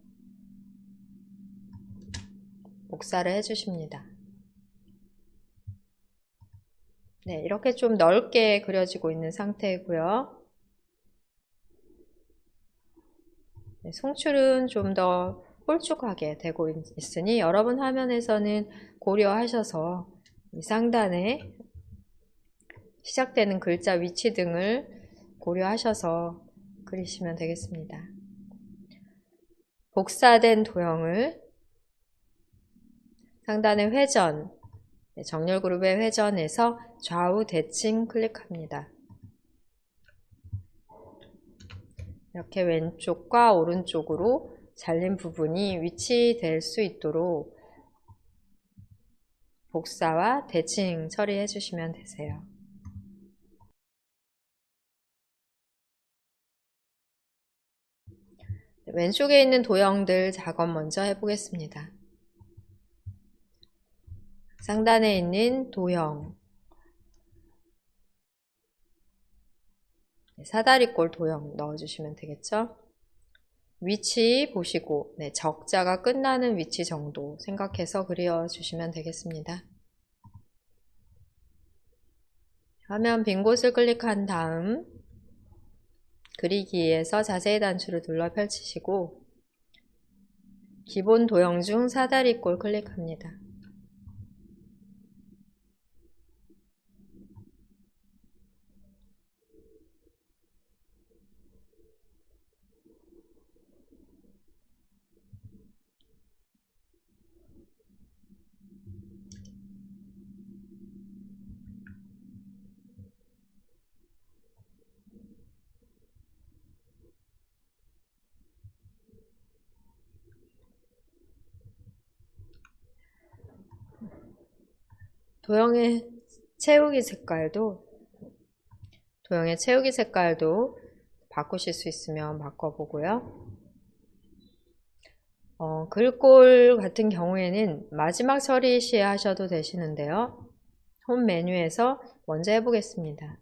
Speaker 1: 복사를 해주십니다. 네, 이렇게 좀 넓게 그려지고 있는 상태이고요. 네, 송출은 좀 더 홀쭉하게 되고 있으니 여러분 화면에서는 고려하셔서 이 상단에 시작되는 글자 위치 등을 고려하셔서 그리시면 되겠습니다. 복사된 도형을 상단의 회전, 정렬 그룹의 회전에서 좌우 대칭 클릭합니다. 이렇게 왼쪽과 오른쪽으로 잘린 부분이 위치될 수 있도록 복사와 대칭 처리해 주시면 되세요. 왼쪽에 있는 도형들 작업 먼저 해보겠습니다. 상단에 있는 도형, 사다리꼴 도형 넣어주시면 되겠죠? 위치 보시고 적자가 끝나는 위치 정도 생각해서 그려주시면 되겠습니다. 화면 빈 곳을 클릭한 다음 그리기에서 자세히 단추를 눌러 펼치시고 기본 도형 중 사다리꼴 클릭합니다. 도형의 채우기 색깔도 바꾸실 수 있으면 바꿔보고요. 글꼴 같은 경우에는 마지막 처리 시에 하셔도 되시는데요. 홈 메뉴에서 먼저 해보겠습니다.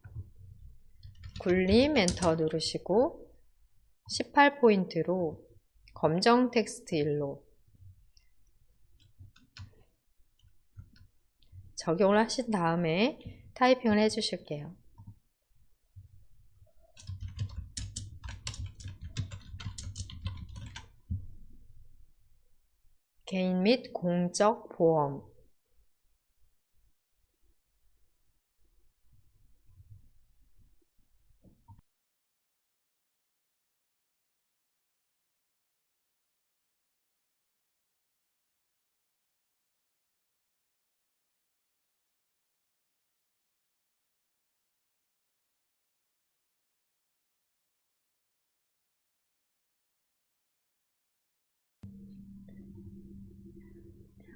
Speaker 1: 굴림 엔터 누르시고 18포인트로 검정 텍스트 1로 적용을 하신 다음에 타이핑을 해주실게요. 개인 및 공적 보험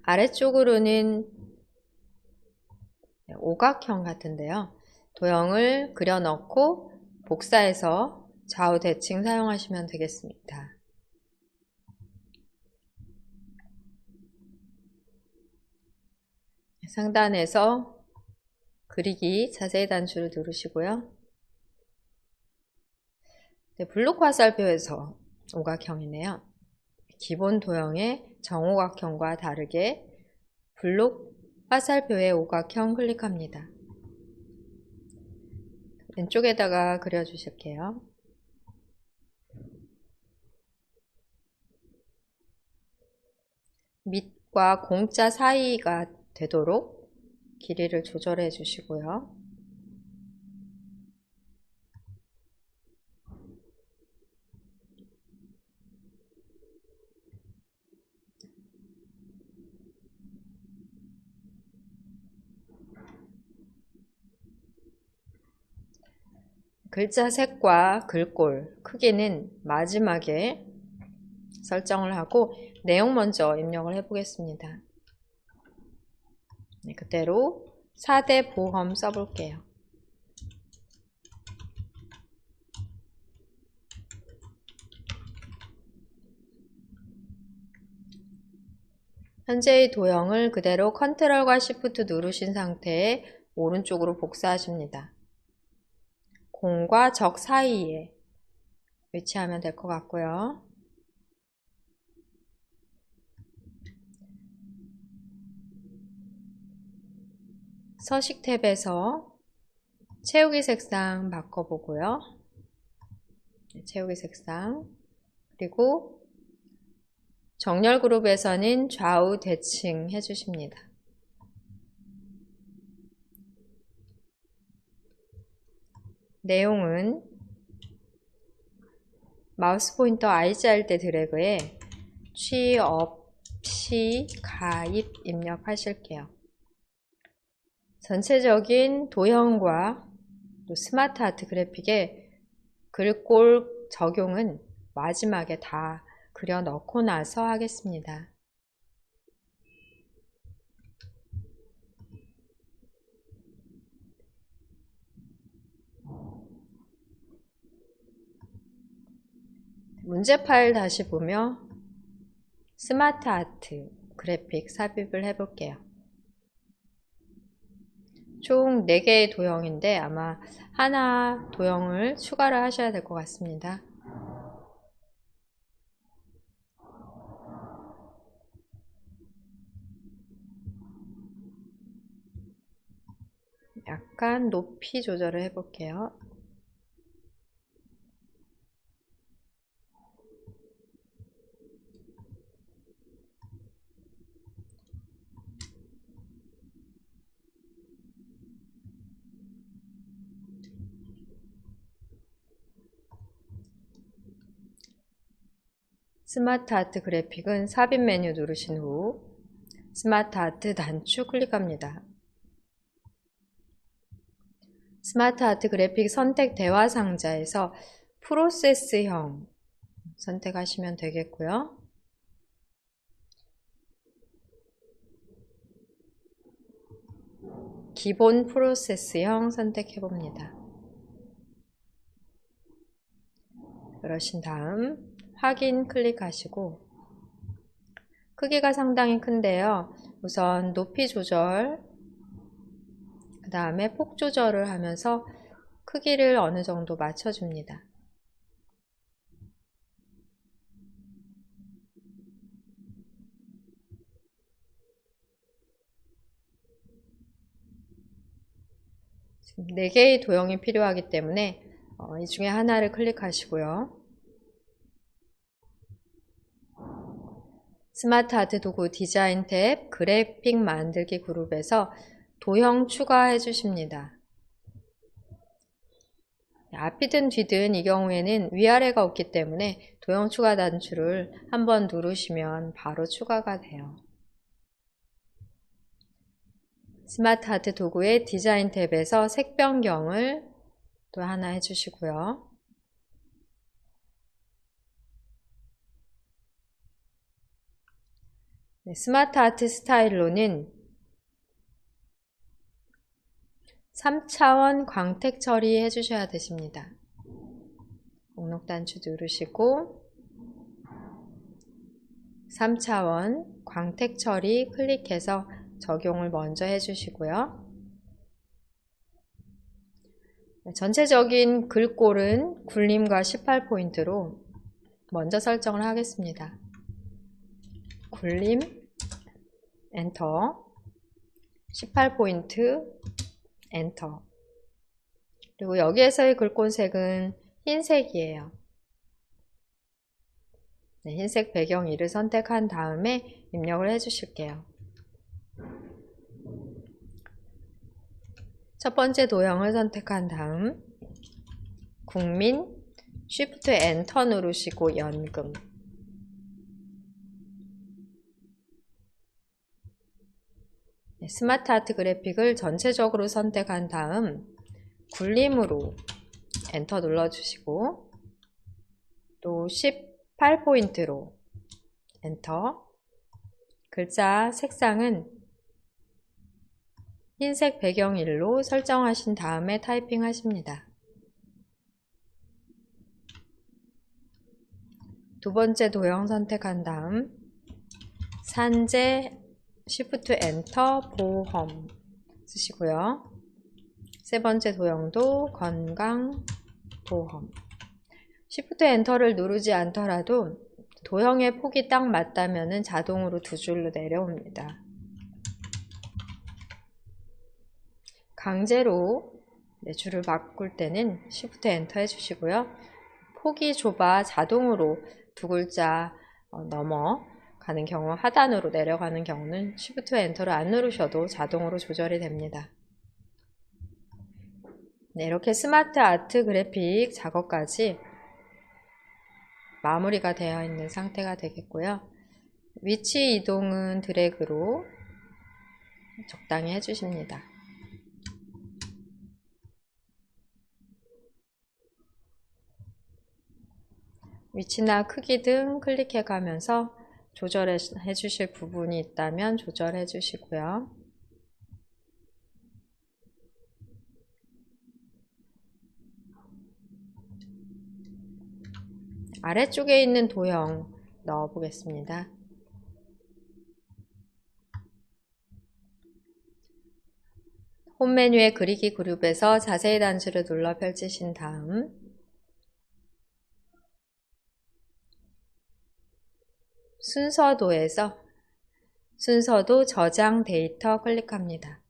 Speaker 1: 아래쪽으로는 오각형 같은데요. 도형을 그려 넣고 복사해서 좌우 대칭 사용하시면 되겠습니다. 상단에서 그리기 자세히 단추를 누르시고요. 블록 화살표에서 오각형이네요. 기본 도형의 정오각형과 다르게 블록 화살표의 오각형 클릭합니다. 왼쪽에다가 그려주실게요. 밑과 공자 사이가 되도록 길이를 조절해 주시고요. 글자 색과 글꼴 크기는 마지막에 설정을 하고 내용 먼저 입력을 해 보겠습니다. 그대로 4대 보험 써볼게요. 현재의 도형을 그대로 컨트롤과 시프트 누르신 상태에 오른쪽으로 복사하십니다. 공과 적 사이에 위치하면 될 것 같고요. 서식 탭에서 채우기 색상 바꿔보고요. 채우기 색상, 그리고 정렬 그룹에서는 좌우 대칭 해주십니다. 내용은 마우스 포인터 IC 할 때 드래그에 취업 시 가입 입력하실게요. 전체적인 도형과 또 스마트 아트 그래픽의 글꼴 적용은 마지막에 다 그려 넣고 나서 하겠습니다. 문제 파일 다시 보며 스마트 아트 그래픽 삽입을 해볼게요. 총 4개의 도형인데 아마 하나 도형을 추가를 하셔야 될 것 같습니다. 약간 높이 조절을 해볼게요. 스마트 아트 그래픽은 삽입 메뉴 누르신 후 스마트 아트 단추 클릭합니다. 스마트 아트 그래픽 선택 대화 상자에서 프로세스형 선택하시면 되겠고요. 기본 프로세스형 선택해 봅니다. 그러신 다음 확인 클릭하시고 크기가 상당히 큰데요. 우선 높이 조절, 그 다음에 폭 조절을 하면서 크기를 어느 정도 맞춰줍니다. 지금 4개의 도형이 필요하기 때문에 이 중에 하나를 클릭하시고요. 스마트 아트 도구 디자인 탭 그래픽 만들기 그룹에서 도형 추가해 주십니다. 앞이든 뒤든 이 경우에는 위아래가 없기 때문에 도형 추가 단추를 한번 누르시면 바로 추가가 돼요. 스마트 아트 도구의 디자인 탭에서 색 변경을 또 하나 해주시고요. 스마트 아트 스타일로는 3차원 광택 처리 해주셔야 되십니다. 목록 단추 누르시고 3차원 광택 처리 클릭해서 적용을 먼저 해주시고요. 전체적인 글꼴은 굴림과 18포인트로 먼저 설정을 하겠습니다. 굴림, 엔터, 18포인트, 엔터. 그리고 여기에서의 글꼴색은 흰색이에요. 흰색 배경 2를 선택한 다음에 입력을 해주실게요. 첫 번째 도형을 선택한 다음 국민, Shift 엔터 누르시고 연금. 스마트 아트 그래픽을 전체적으로 선택한 다음 굴림으로 엔터 눌러주시고 또 18포인트로 엔터. 글자 색상은 흰색 배경 1로 설정하신 다음에 타이핑 하십니다. 두 번째 도형 선택한 다음 산재 Shift 엔터 보험 쓰시고요. 세 번째 도형도 건강보험. Shift 엔터를 누르지 않더라도 도형의 폭이 딱 맞다면 자동으로 두 줄로 내려옵니다. 강제로 줄을 바꿀 때는 Shift 엔터 해주시고요. 폭이 좁아 자동으로 두 글자 넘어가는 경우, 하단으로 내려가는 경우는 Shift 엔터를 안 누르셔도 자동으로 조절이 됩니다. 네, 이렇게 스마트 아트 그래픽 작업까지 마무리가 되어 있는 상태가 되겠고요. 위치 이동은 드래그로 적당히 해주십니다. 위치나 크기 등 클릭해 가면서 조절해 주실 부분이 있다면 조절해 주시고요. 아래쪽에 있는 도형 넣어 보겠습니다. 홈 메뉴의 그리기 그룹에서 자세히 단추를 눌러 펼치신 다음 순서도에서 순서도 저장 데이터 클릭합니다.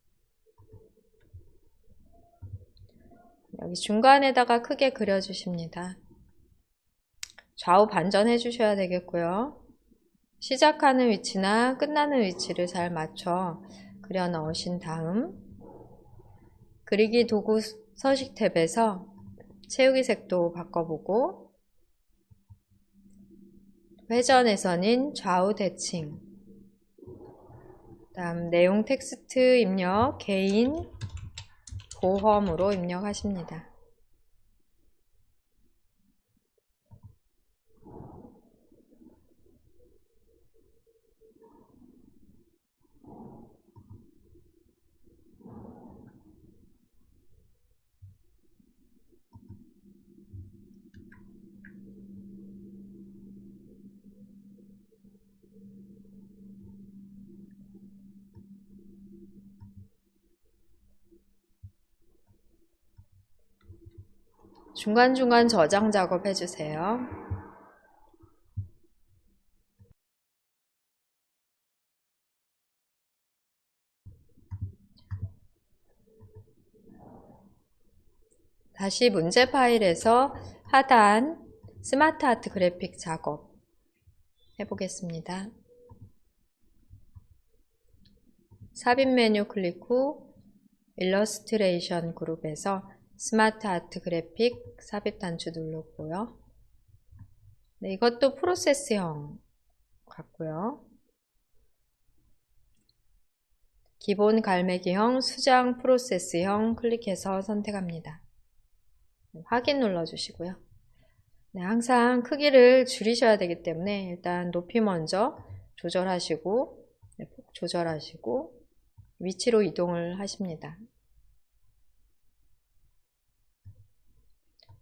Speaker 1: 여기 중간에다가 크게 그려주십니다. 좌우 반전해 주셔야 되겠고요. 시작하는 위치나 끝나는 위치를 잘 맞춰 그려 넣으신 다음 그리기 도구 서식 탭에서 채우기 색도 바꿔보고 회전에서는 좌우 대칭, 다음 내용 텍스트 입력 개인 보험으로 입력하십니다. 중간중간 저장 작업 해주세요. 다시 문제 파일에서 하단 스마트 아트 그래픽 작업 해보겠습니다. 삽입 메뉴 클릭 후 일러스트레이션 그룹에서 스마트 아트 그래픽 삽입 단추 누르고요. 네, 이것도 프로세스형 같고요. 기본 갈매기형, 수장 프로세스형 클릭해서 선택합니다. 네, 확인 눌러주시고요. 네, 항상 크기를 줄이셔야 되기 때문에 일단 높이 먼저 조절하시고 네, 폭 조절하시고 위치로 이동을 하십니다.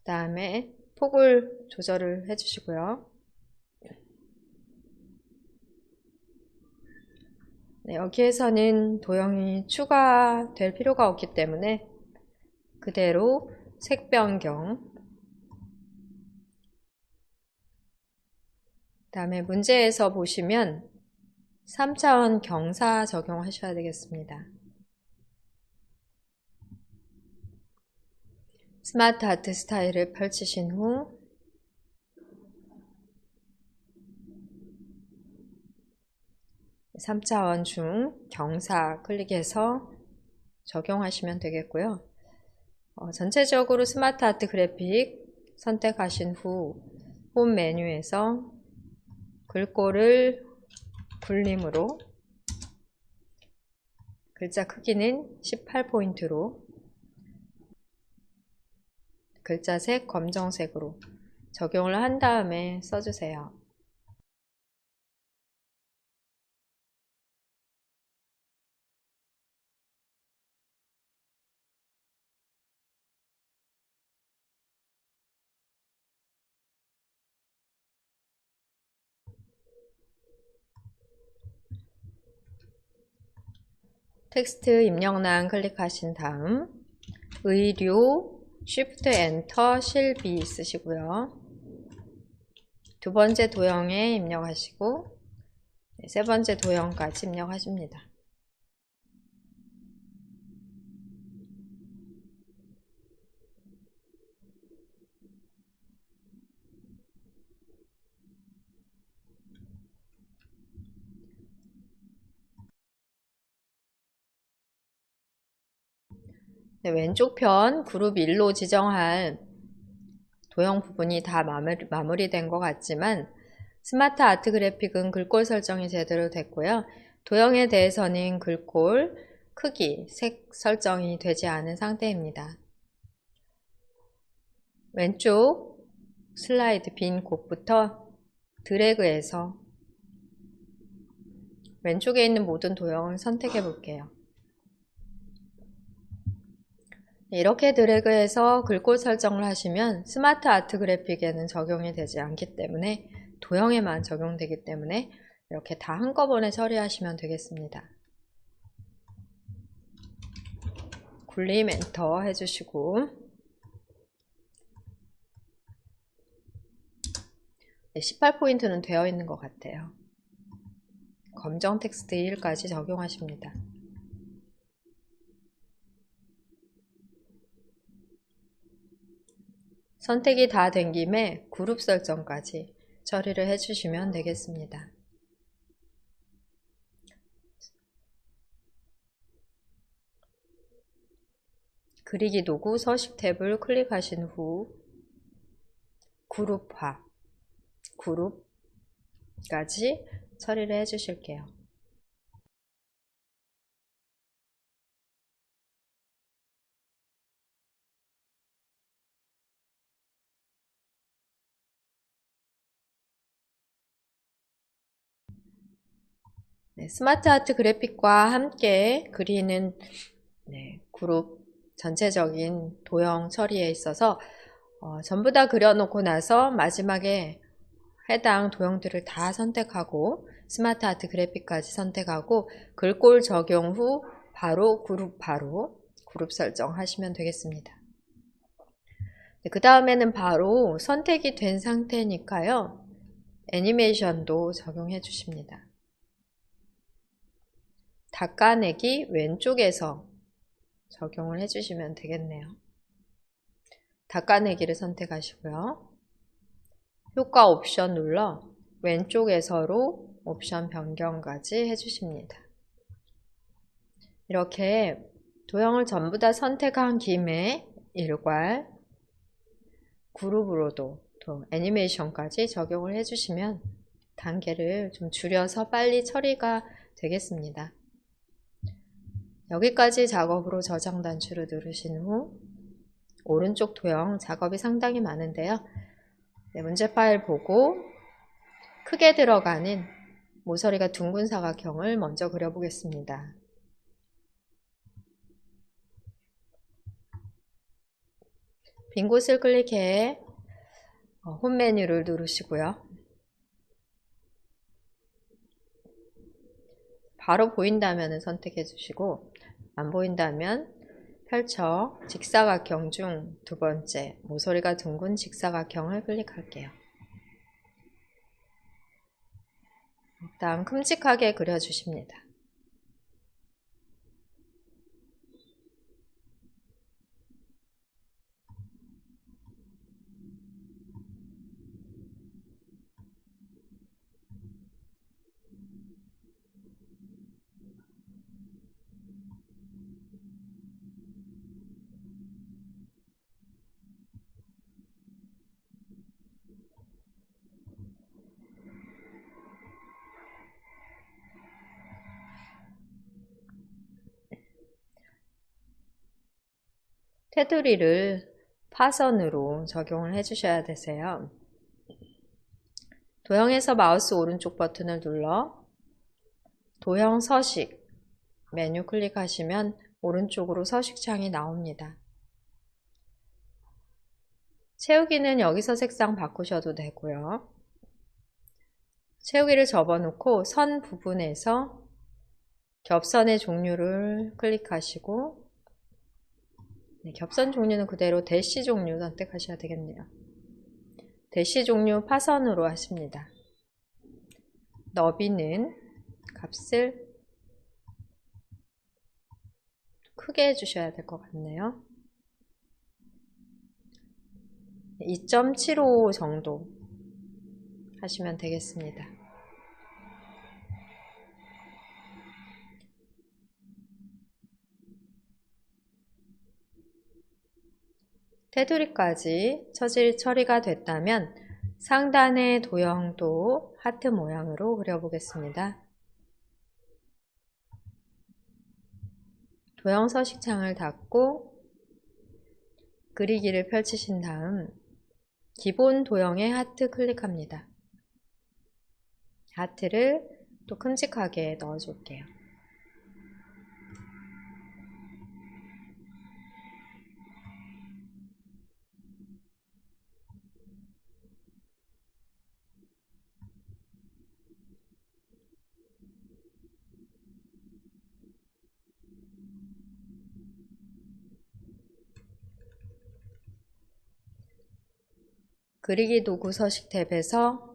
Speaker 1: 그 다음에 폭을 조절을 해주시고요. 네, 여기에서는 도형이 추가될 필요가 없기 때문에 그대로 색 변경, 그 다음에 문제에서 보시면 3차원 경사 적용하셔야 되겠습니다. 스마트 아트 스타일을 펼치신 후 (3차원) 중 경사 클릭해서 적용하시면 되겠고요. 전체적으로 스마트 아트 그래픽 선택하신 후 홈 메뉴에서 글꼴을 굴림으로 글자 크기는 18포인트로 글자색 검정색으로 적용을 한 다음에 써주세요. 텍스트 입력란 클릭하신 다음 의류 Shift Enter 실비 쓰시고요. 두 번째 도형에 입력하시고 세 번째 도형까지 입력하십니다. 네, 왼쪽 편 그룹 1로 지정할 도형 부분이 다 마무리된 것 같지만 스마트 아트 그래픽은 글꼴 설정이 제대로 됐고요. 도형에 대해서는 글꼴, 크기, 색 설정이 되지 않은 상태입니다. 왼쪽 슬라이드 빈 곳부터 드래그해서 왼쪽에 있는 모든 도형을 선택해 볼게요. 이렇게 드래그해서 글꼴 설정을 하시면 스마트 아트 그래픽에는 적용이 되지 않기 때문에 도형에만 적용되기 때문에 이렇게 다 한꺼번에 처리하시면 되겠습니다. 굴림 엔터 해주시고 18포인트는 되어 있는 것 같아요. 검정 텍스트 1까지 적용하십니다. 선택이 다 된 김에 그룹 설정까지 처리를 해주시면 되겠습니다. 그리기 도구 서식 탭을 클릭하신 후 그룹화, 그룹까지 처리를 해주실게요. 네, 스마트 아트 그래픽과 함께 그리는 그룹 전체적인 도형 처리에 있어서 전부 다 그려놓고 나서 마지막에 해당 도형들을 다 선택하고 스마트 아트 그래픽까지 선택하고 글꼴 적용 후 바로 그룹 설정하시면 되겠습니다. 네, 그 다음에는 바로 선택이 된 상태니까요. 애니메이션도 적용해 주십니다. 닦아내기 왼쪽에서 적용을 해주시면 되겠네요. 닦아내기를 선택하시고요. 효과 옵션 눌러 왼쪽에서로 옵션 변경까지 해주십니다. 이렇게 도형을 전부 다 선택한 김에 일괄 그룹으로도 또 애니메이션까지 적용을 해주시면 단계를 좀 줄여서 빨리 처리가 되겠습니다. 여기까지 작업으로 저장 단추를 누르신 후 오른쪽 도형 작업이 상당히 많은데요. 네, 문제 파일 보고 크게 들어가는 모서리가 둥근 사각형을 먼저 그려보겠습니다. 빈 곳을 클릭해 홈 메뉴를 누르시고요. 바로 보인다면 선택해 주시고 안 보인다면 펼쳐 직사각형 중 두 번째 모서리가 둥근 직사각형을 클릭할게요. 다음 큼직하게 그려주십니다. 테두리를 파선으로 적용을 해주셔야 되세요. 도형에서 마우스 오른쪽 버튼을 눌러 도형 서식 메뉴 클릭하시면 오른쪽으로 서식창이 나옵니다. 채우기는 여기서 색상 바꾸셔도 되고요. 채우기를 접어놓고 선 부분에서 겹선의 종류를 클릭하시고, 네, 겹선 종류는 그대로 대시 종류 선택하셔야 되겠네요. 대시 종류 파선으로 하십니다. 너비는 값을 크게 해주셔야 될 것 같네요. 2.75 정도 하시면 되겠습니다. 테두리까지 처리가 됐다면 상단의 도형도 하트 모양으로 그려보겠습니다. 도형 서식창을 닫고 그리기를 펼치신 다음 기본 도형의 하트 클릭합니다. 하트를 또 큼직하게 넣어줄게요. 그리기 도구 서식 탭에서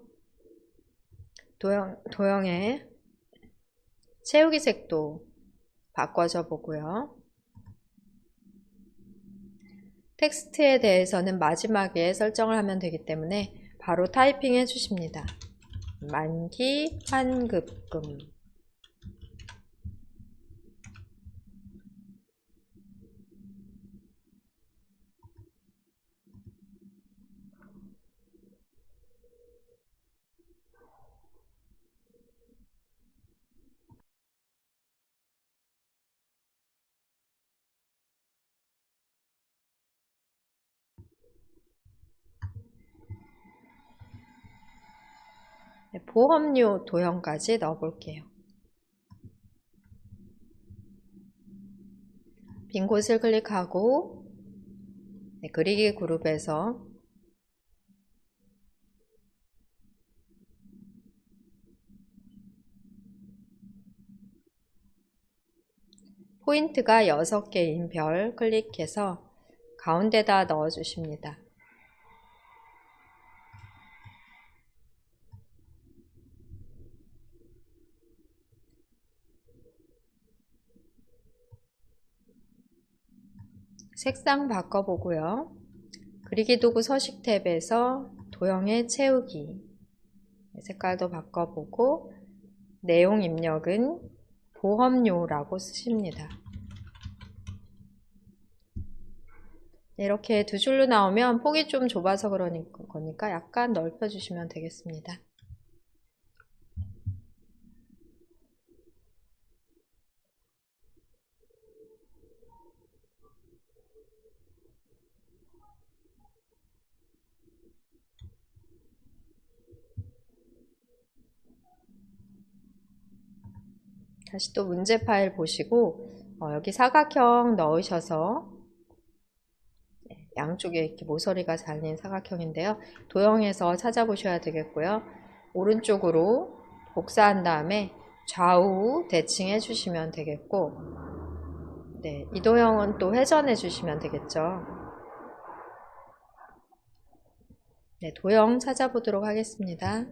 Speaker 1: 도형의 채우기 색도 바꿔줘 보고요. 텍스트에 대해서는 마지막에 설정을 하면 되기 때문에 바로 타이핑 해주십니다. 만기 환급금. 보험료 도형까지 넣어볼게요. 빈 곳을 클릭하고 그리기 그룹에서 포인트가 6개인 별 클릭해서 가운데다 넣어주십니다. 색상 바꿔보고요. 그리기 도구 서식 탭에서 도형의 채우기 색깔도 바꿔보고 내용 입력은 보험료라고 쓰십니다. 이렇게 두 줄로 나오면 폭이 좀 좁아서 그러니까 약간 넓혀주시면 되겠습니다. 다시 또 문제 파일 보시고 여기 사각형 넣으셔서 양쪽에 이렇게 모서리가 잘린 사각형인데요. 도형에서 찾아보셔야 되겠고요. 오른쪽으로 복사한 다음에 좌우 대칭해 주시면 되겠고, 네, 이 도형은 또 회전해 주시면 되겠죠. 네, 도형 찾아보도록 하겠습니다.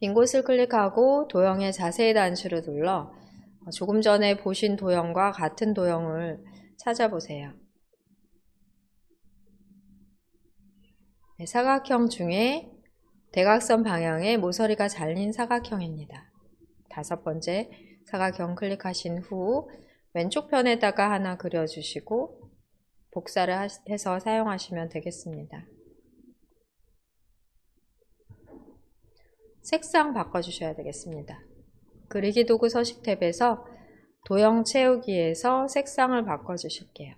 Speaker 1: 빈 곳을 클릭하고 도형의 자세히 단추를 눌러 조금 전에 보신 도형과 같은 도형을 찾아보세요. 네, 사각형 중에 대각선 방향의 모서리가 잘린 사각형입니다. 5번째 사각형 클릭하신 후 왼쪽 편에다가 하나 그려주시고 복사를 해서 사용하시면 되겠습니다. 색상 바꿔주셔야 되겠습니다. 그리기 도구 서식 탭에서 도형 채우기에서 색상을 바꿔주실게요.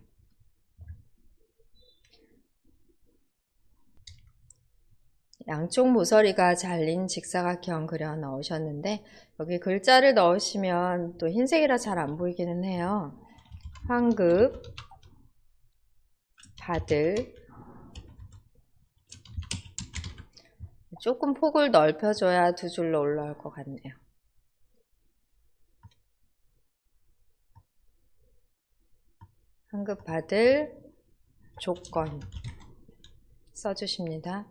Speaker 1: 양쪽 모서리가 잘린 직사각형 그려 넣으셨는데 여기 글자를 넣으시면 또 흰색이라 잘 안 보이기는 해요. 환급 받을 조금 폭을 넓혀줘야 두 줄로 올라올 것 같네요. 환급 받을 조건 써주십니다.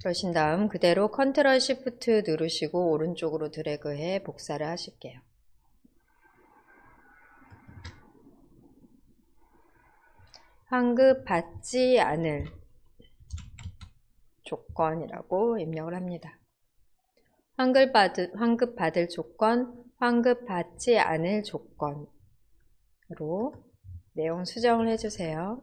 Speaker 1: 그러신 다음 그대로 컨트롤 시프트 누르시고 오른쪽으로 드래그해 복사를 하실게요. 환급 받지 않을 조건이라고 입력을 합니다. 환급 받을 조건, 환급 받지 않을 조건으로 내용 수정을 해주세요.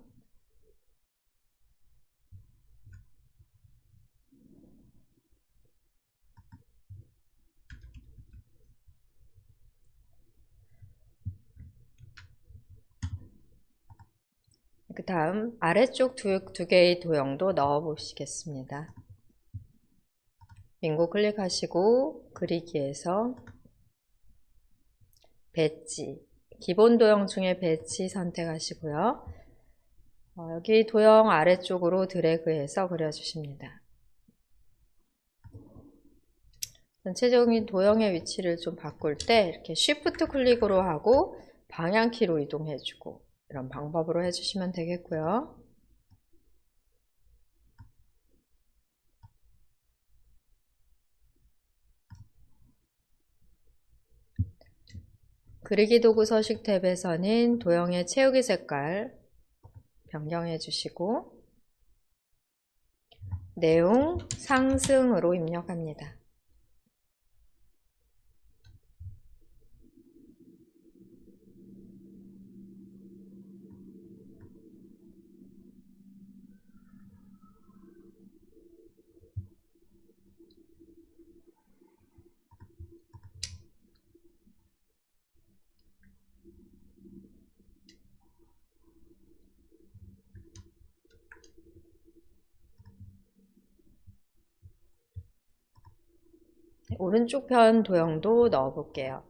Speaker 1: 그 다음 아래쪽 두 개의 도형도 넣어 보시겠습니다. 빙고 클릭하시고 그리기에서 배지, 기본 도형 중에 배지 선택하시고요. 여기 도형 아래쪽으로 드래그해서 그려주십니다. 전체적인 도형의 위치를 좀 바꿀 때 이렇게 쉬프트 클릭으로 하고 방향키로 이동해주고 이런 방법으로 해주시면 되겠고요. 그리기 도구 서식 탭에서는 도형의 채우기 색깔 변경해 주시고 내용 상승으로 입력합니다. 오른쪽 편 도형도 넣어 볼게요.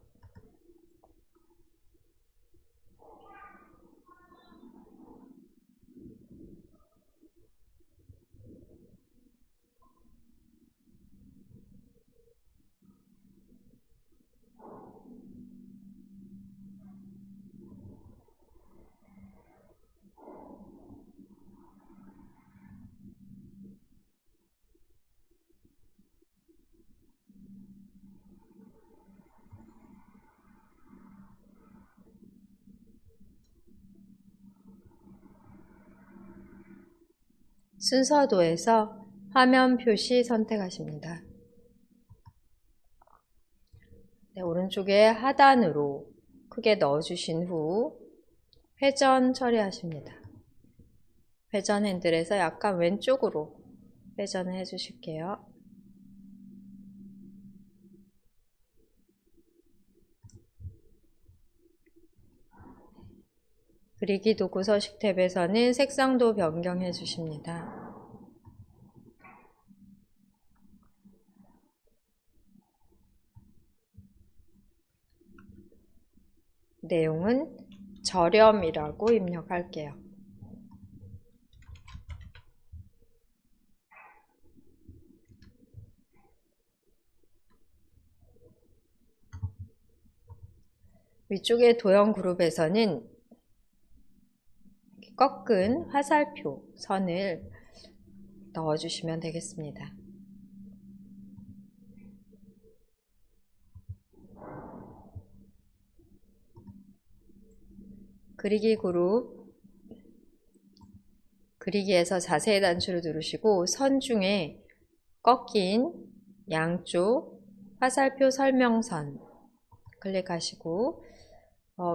Speaker 1: 순서도에서 화면 표시 선택하십니다. 네, 오른쪽에 하단으로 크게 넣어주신 후 회전 처리하십니다. 회전 핸들에서 약간 왼쪽으로 회전을 해주실게요. 그리기 도구 서식 탭에서는 색상도 변경해 주십니다. 내용은 저렴이라고 입력할게요. 위쪽의 도형 그룹에서는 꺾은 화살표 선을 넣어주시면 되겠습니다. 그리기 그룹, 그리기에서 자세히 단추를 누르시고 선 중에 꺾인 양쪽 화살표 설명선 클릭하시고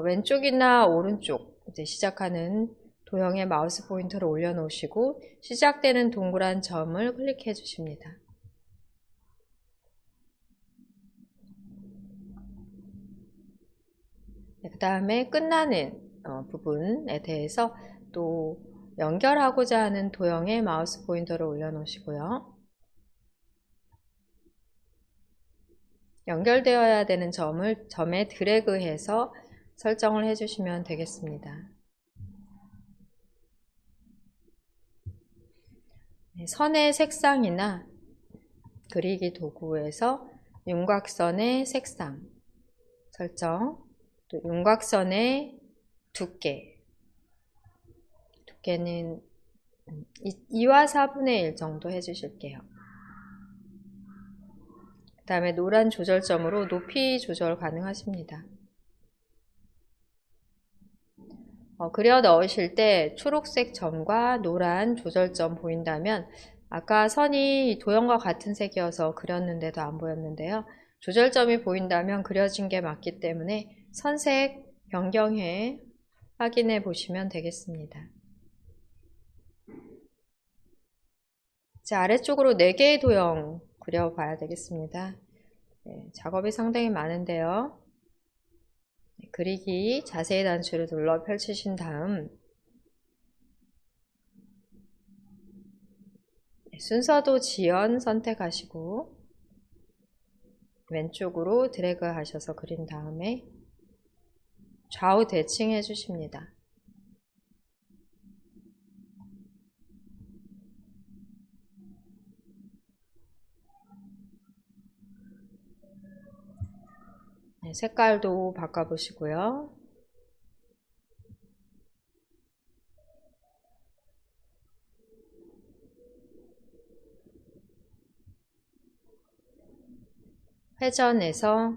Speaker 1: 왼쪽이나 오른쪽 이제 시작하는 도형에 마우스 포인터를 올려놓으시고 시작되는 동그란 점을 클릭해 주십니다. 네, 그 다음에 끝나는 부분에 대해서 또 연결하고자 하는 도형에 마우스 포인터를 올려놓으시고요. 연결되어야 되는 점에 드래그해서 설정을 해주시면 되겠습니다. 선의 색상이나 그리기 도구에서 윤곽선의 색상 설정, 또 윤곽선의 두께는 2와 4분의 1 정도 해주실게요. 그 다음에 노란 조절점으로 높이 조절 가능하십니다. 그려 넣으실 때 초록색 점과 노란 조절점 보인다면 아까 선이 도형과 같은 색이어서 그렸는데도 안 보였는데요. 조절점이 보인다면 그려진 게 맞기 때문에 선색 변경해 확인해 보시면 되겠습니다. 자, 아래쪽으로 4개의 도형 그려봐야 되겠습니다. 작업이 상당히 많은데요. 그리기 자세히 단추를 눌러 펼치신 다음 순서도 지연 선택하시고 왼쪽으로 드래그 하셔서 그린 다음에 좌우 대칭 해주십니다. 색깔도 바꿔보시고요. 회전해서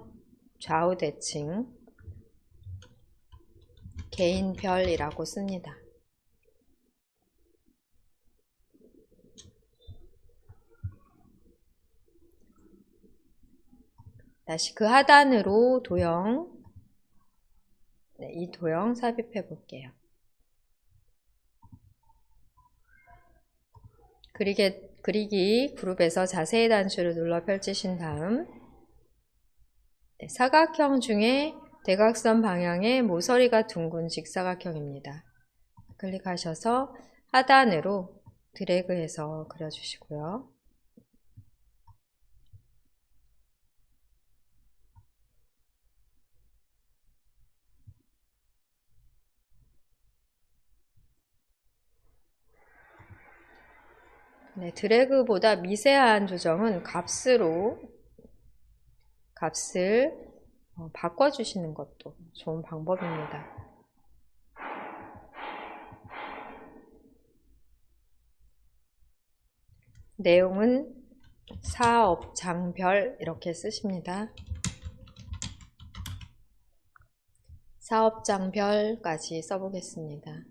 Speaker 1: 좌우 대칭 개인별이라고 씁니다. 다시 그 하단으로 도형, 이 도형 삽입해 볼게요. 그리기 그룹에서 자세히 단추를 눌러 펼치신 다음 사각형 중에 대각선 방향의 모서리가 둥근 직사각형입니다. 클릭하셔서 하단으로 드래그해서 그려주시고요. 드래그보다 미세한 조정은 값을 바꿔주시는 것도 좋은 방법입니다. 내용은 사업장별 이렇게 쓰십니다. 사업장별까지 써보겠습니다.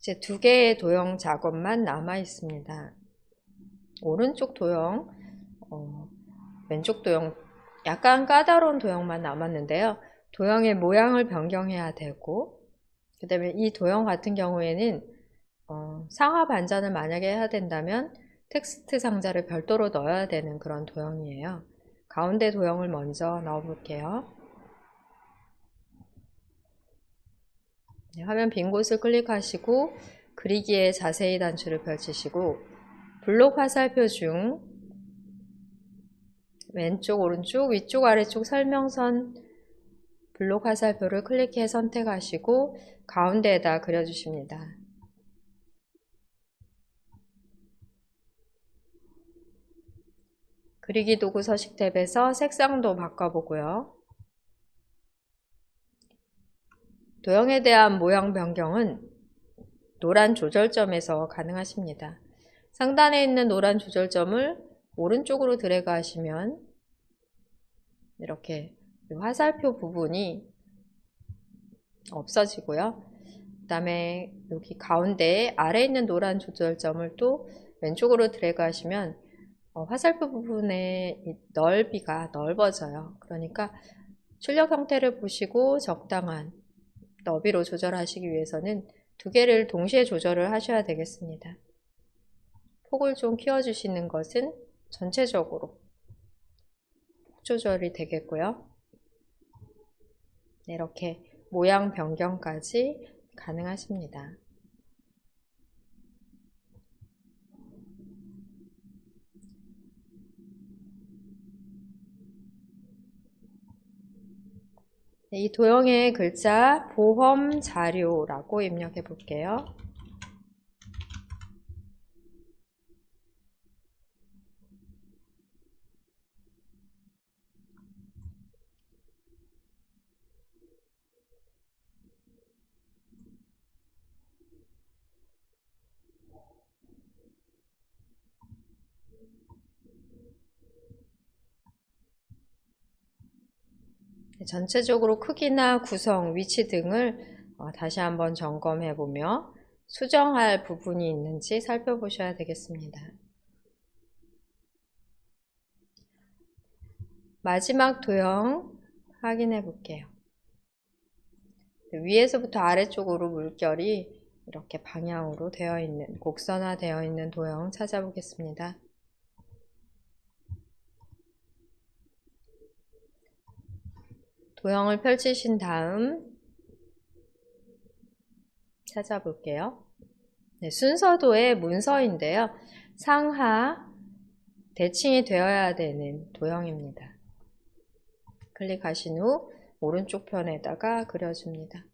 Speaker 1: 이제 2개의 도형 작업만 남아 있습니다. 오른쪽 도형, 왼쪽 도형, 약간 까다로운 도형만 남았는데요. 도형의 모양을 변경해야 되고, 그 다음에 이 도형 같은 경우에는 상하 반전을 만약에 해야 된다면 텍스트 상자를 별도로 넣어야 되는 그런 도형이에요. 가운데 도형을 먼저 넣어 볼게요. 화면 빈 곳을 클릭하시고 그리기에 자세히 단추를 펼치시고 블록 화살표 중 왼쪽, 오른쪽, 위쪽, 아래쪽 설명선 블록 화살표를 클릭해 선택하시고 가운데에다 그려주십니다. 그리기 도구 서식 탭에서 색상도 바꿔보고요. 도형에 대한 모양 변경은 노란 조절점에서 가능하십니다. 상단에 있는 노란 조절점을 오른쪽으로 드래그 하시면 이렇게 화살표 부분이 없어지고요. 그 다음에 여기 가운데 아래에 있는 노란 조절점을 또 왼쪽으로 드래그 하시면 화살표 부분의 넓이가 넓어져요. 그러니까 출력 형태를 보시고 적당한 너비로 조절하시기 위해서는 2개를 동시에 조절을 하셔야 되겠습니다. 폭을 좀 키워주시는 것은 전체적으로 폭 조절이 되겠고요. 이렇게 모양 변경까지 가능하십니다. 이 도형의 글자 보험 자료라고 입력해 볼게요. 전체적으로 크기나 구성, 위치 등을 다시 한번 점검해 보며 수정할 부분이 있는지 살펴보셔야 되겠습니다. 마지막 도형 확인해 볼게요. 위에서부터 아래쪽으로 물결이 이렇게 방향으로 되어 있는, 곡선화되어 있는 도형 찾아보겠습니다. 도형을 펼치신 다음 찾아볼게요. 네, 순서도의 문서인데요. 상하 대칭이 되어야 되는 도형입니다. 클릭하신 후 오른쪽 편에다가 그려줍니다.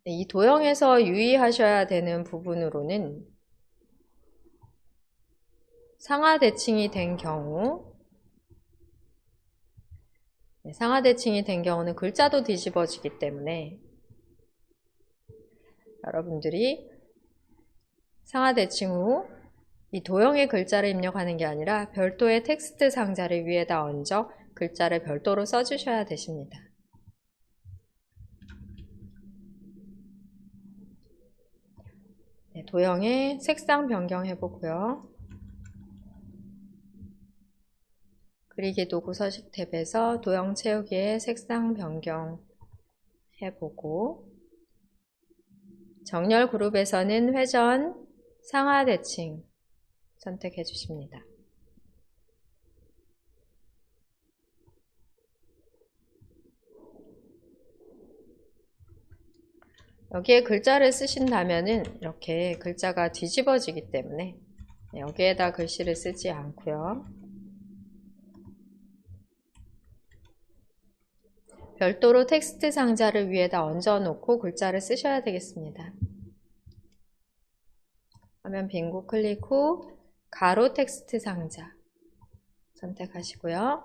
Speaker 1: 네, 이 도형에서 유의하셔야 되는 부분으로는 상하 대칭이 된 경우, 상하 대칭이 된 경우는 글자도 뒤집어지기 때문에 여러분들이 상하 대칭 후 이 도형의 글자를 입력하는 게 아니라 별도의 텍스트 상자를 위에다 얹어 글자를 별도로 써주셔야 되십니다. 네, 도형의 색상 변경해 보고요. 그리기 도구 서식 탭에서 도형 채우기에 색상 변경 해보고, 정렬 그룹에서는 회전, 상하 대칭 선택해 주십니다. 여기에 글자를 쓰신다면은 이렇게 글자가 뒤집어지기 때문에 여기에다 글씨를 쓰지 않고요. 별도로 텍스트 상자를 위에다 얹어 놓고 글자를 쓰셔야 되겠습니다. 화면 빈구 클릭 후 가로 텍스트 상자 선택하시고요.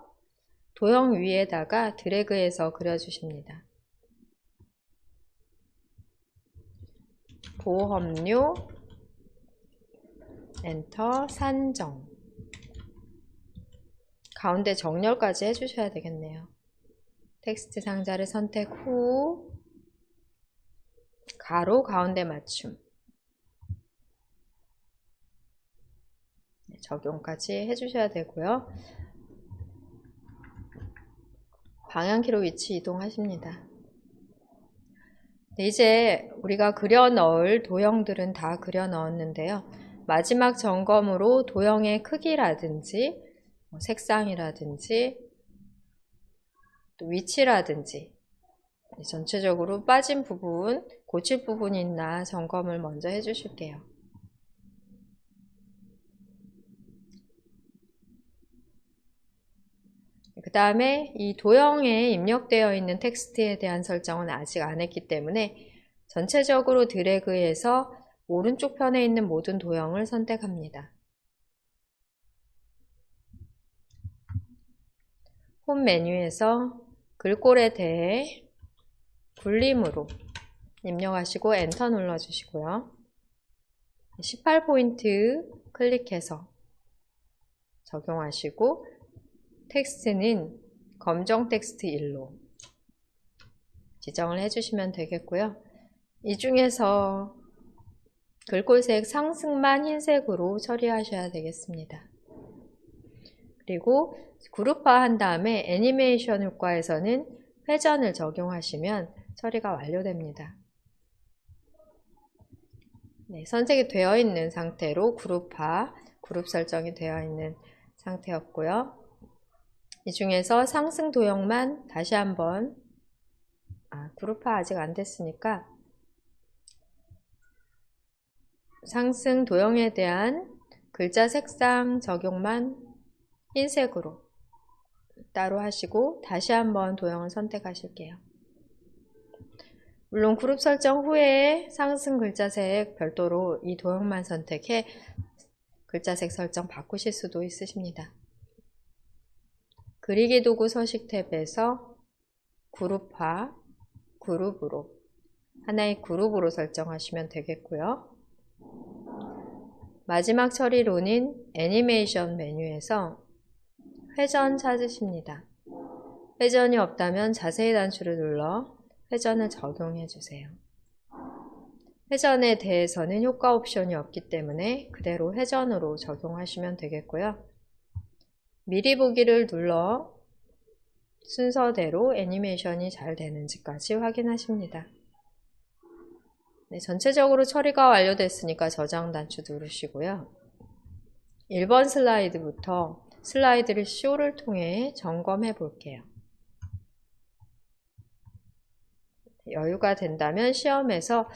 Speaker 1: 도형 위에다가 드래그해서 그려주십니다. 보험료, 엔터, 산정. 가운데 정렬까지 해주셔야 되겠네요. 텍스트 상자를 선택 후 가로 가운데 맞춤. 적용까지 해주셔야 되고요. 방향키로 위치 이동하십니다. 네, 이제 우리가 그려 넣을 도형들은 다 그려 넣었는데요. 마지막 점검으로 도형의 크기라든지 색상이라든지 또 위치라든지 전체적으로 빠진 부분, 고칠 부분이 있나 점검을 먼저 해주실게요. 그 다음에 이 도형에 입력되어 있는 텍스트에 대한 설정은 아직 안 했기 때문에 전체적으로 드래그해서 오른쪽 편에 있는 모든 도형을 선택합니다. 홈 메뉴에서 글꼴에 대해 굴림으로 입력하시고 엔터 눌러주시고요. 18포인트 클릭해서 적용하시고 텍스트는 검정 텍스트 1로 지정을 해주시면 되겠고요. 이 중에서 글꼴색 상승만 흰색으로 처리하셔야 되겠습니다. 그리고 그룹화한 다음에 애니메이션 효과에서는 회전을 적용하시면 처리가 완료됩니다. 네, 선택이 되어 있는 상태로 그룹 설정이 되어 있는 상태였고요. 이 중에서 상승 도형만 다시 한번 그룹화 아직 안 됐으니까 상승 도형에 대한 글자 색상 적용만 흰색으로 따로 하시고 다시 한번 도형을 선택하실게요. 물론 그룹 설정 후에 상승 글자색 별도로 이 도형만 선택해 글자색 설정 바꾸실 수도 있으십니다. 그리기 도구 서식 탭에서 그룹화, 그룹으로 하나의 그룹으로 설정하시면 되겠고요. 마지막 처리로는 애니메이션 메뉴에서 회전 찾으십니다. 회전이 없다면 자세히 단추를 눌러 회전을 적용해 주세요. 회전에 대해서는 효과 옵션이 없기 때문에 그대로 회전으로 적용하시면 되겠고요. 미리 보기를 눌러 순서대로 애니메이션이 잘 되는지까지 확인하십니다. 네, 전체적으로 처리가 완료됐으니까 저장 단추 누르시고요. 1번 슬라이드부터 슬라이드를 쇼를 통해 점검해 볼게요. 여유가 된다면 시험에서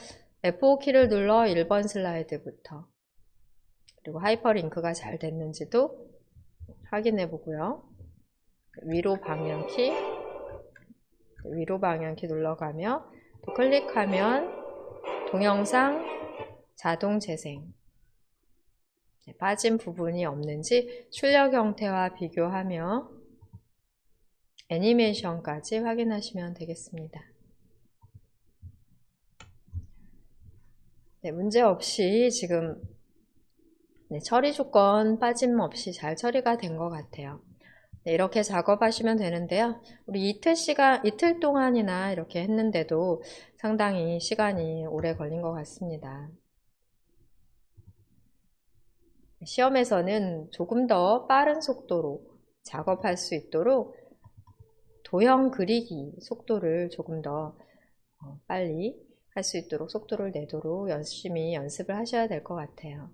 Speaker 1: F5키를 눌러 1번 슬라이드부터 그리고 하이퍼링크가 잘 됐는지도 확인해 보고요. 위로 방향키 눌러가며 또 클릭하면 동영상 자동 재생 빠진 부분이 없는지 출력 형태와 비교하며 애니메이션까지 확인하시면 되겠습니다. 네, 문제없이 지금 처리 조건 빠짐없이 잘 처리가 된 것 같아요. 네, 이렇게 작업하시면 되는데요. 우리 이틀 동안이나 이렇게 했는데도 상당히 시간이 오래 걸린 것 같습니다. 시험에서는 조금 더 빠른 속도로 작업할 수 있도록 도형 그리기 속도를 조금 더 빨리 할 수 있도록 속도를 내도록 열심히 연습을 하셔야 될 것 같아요.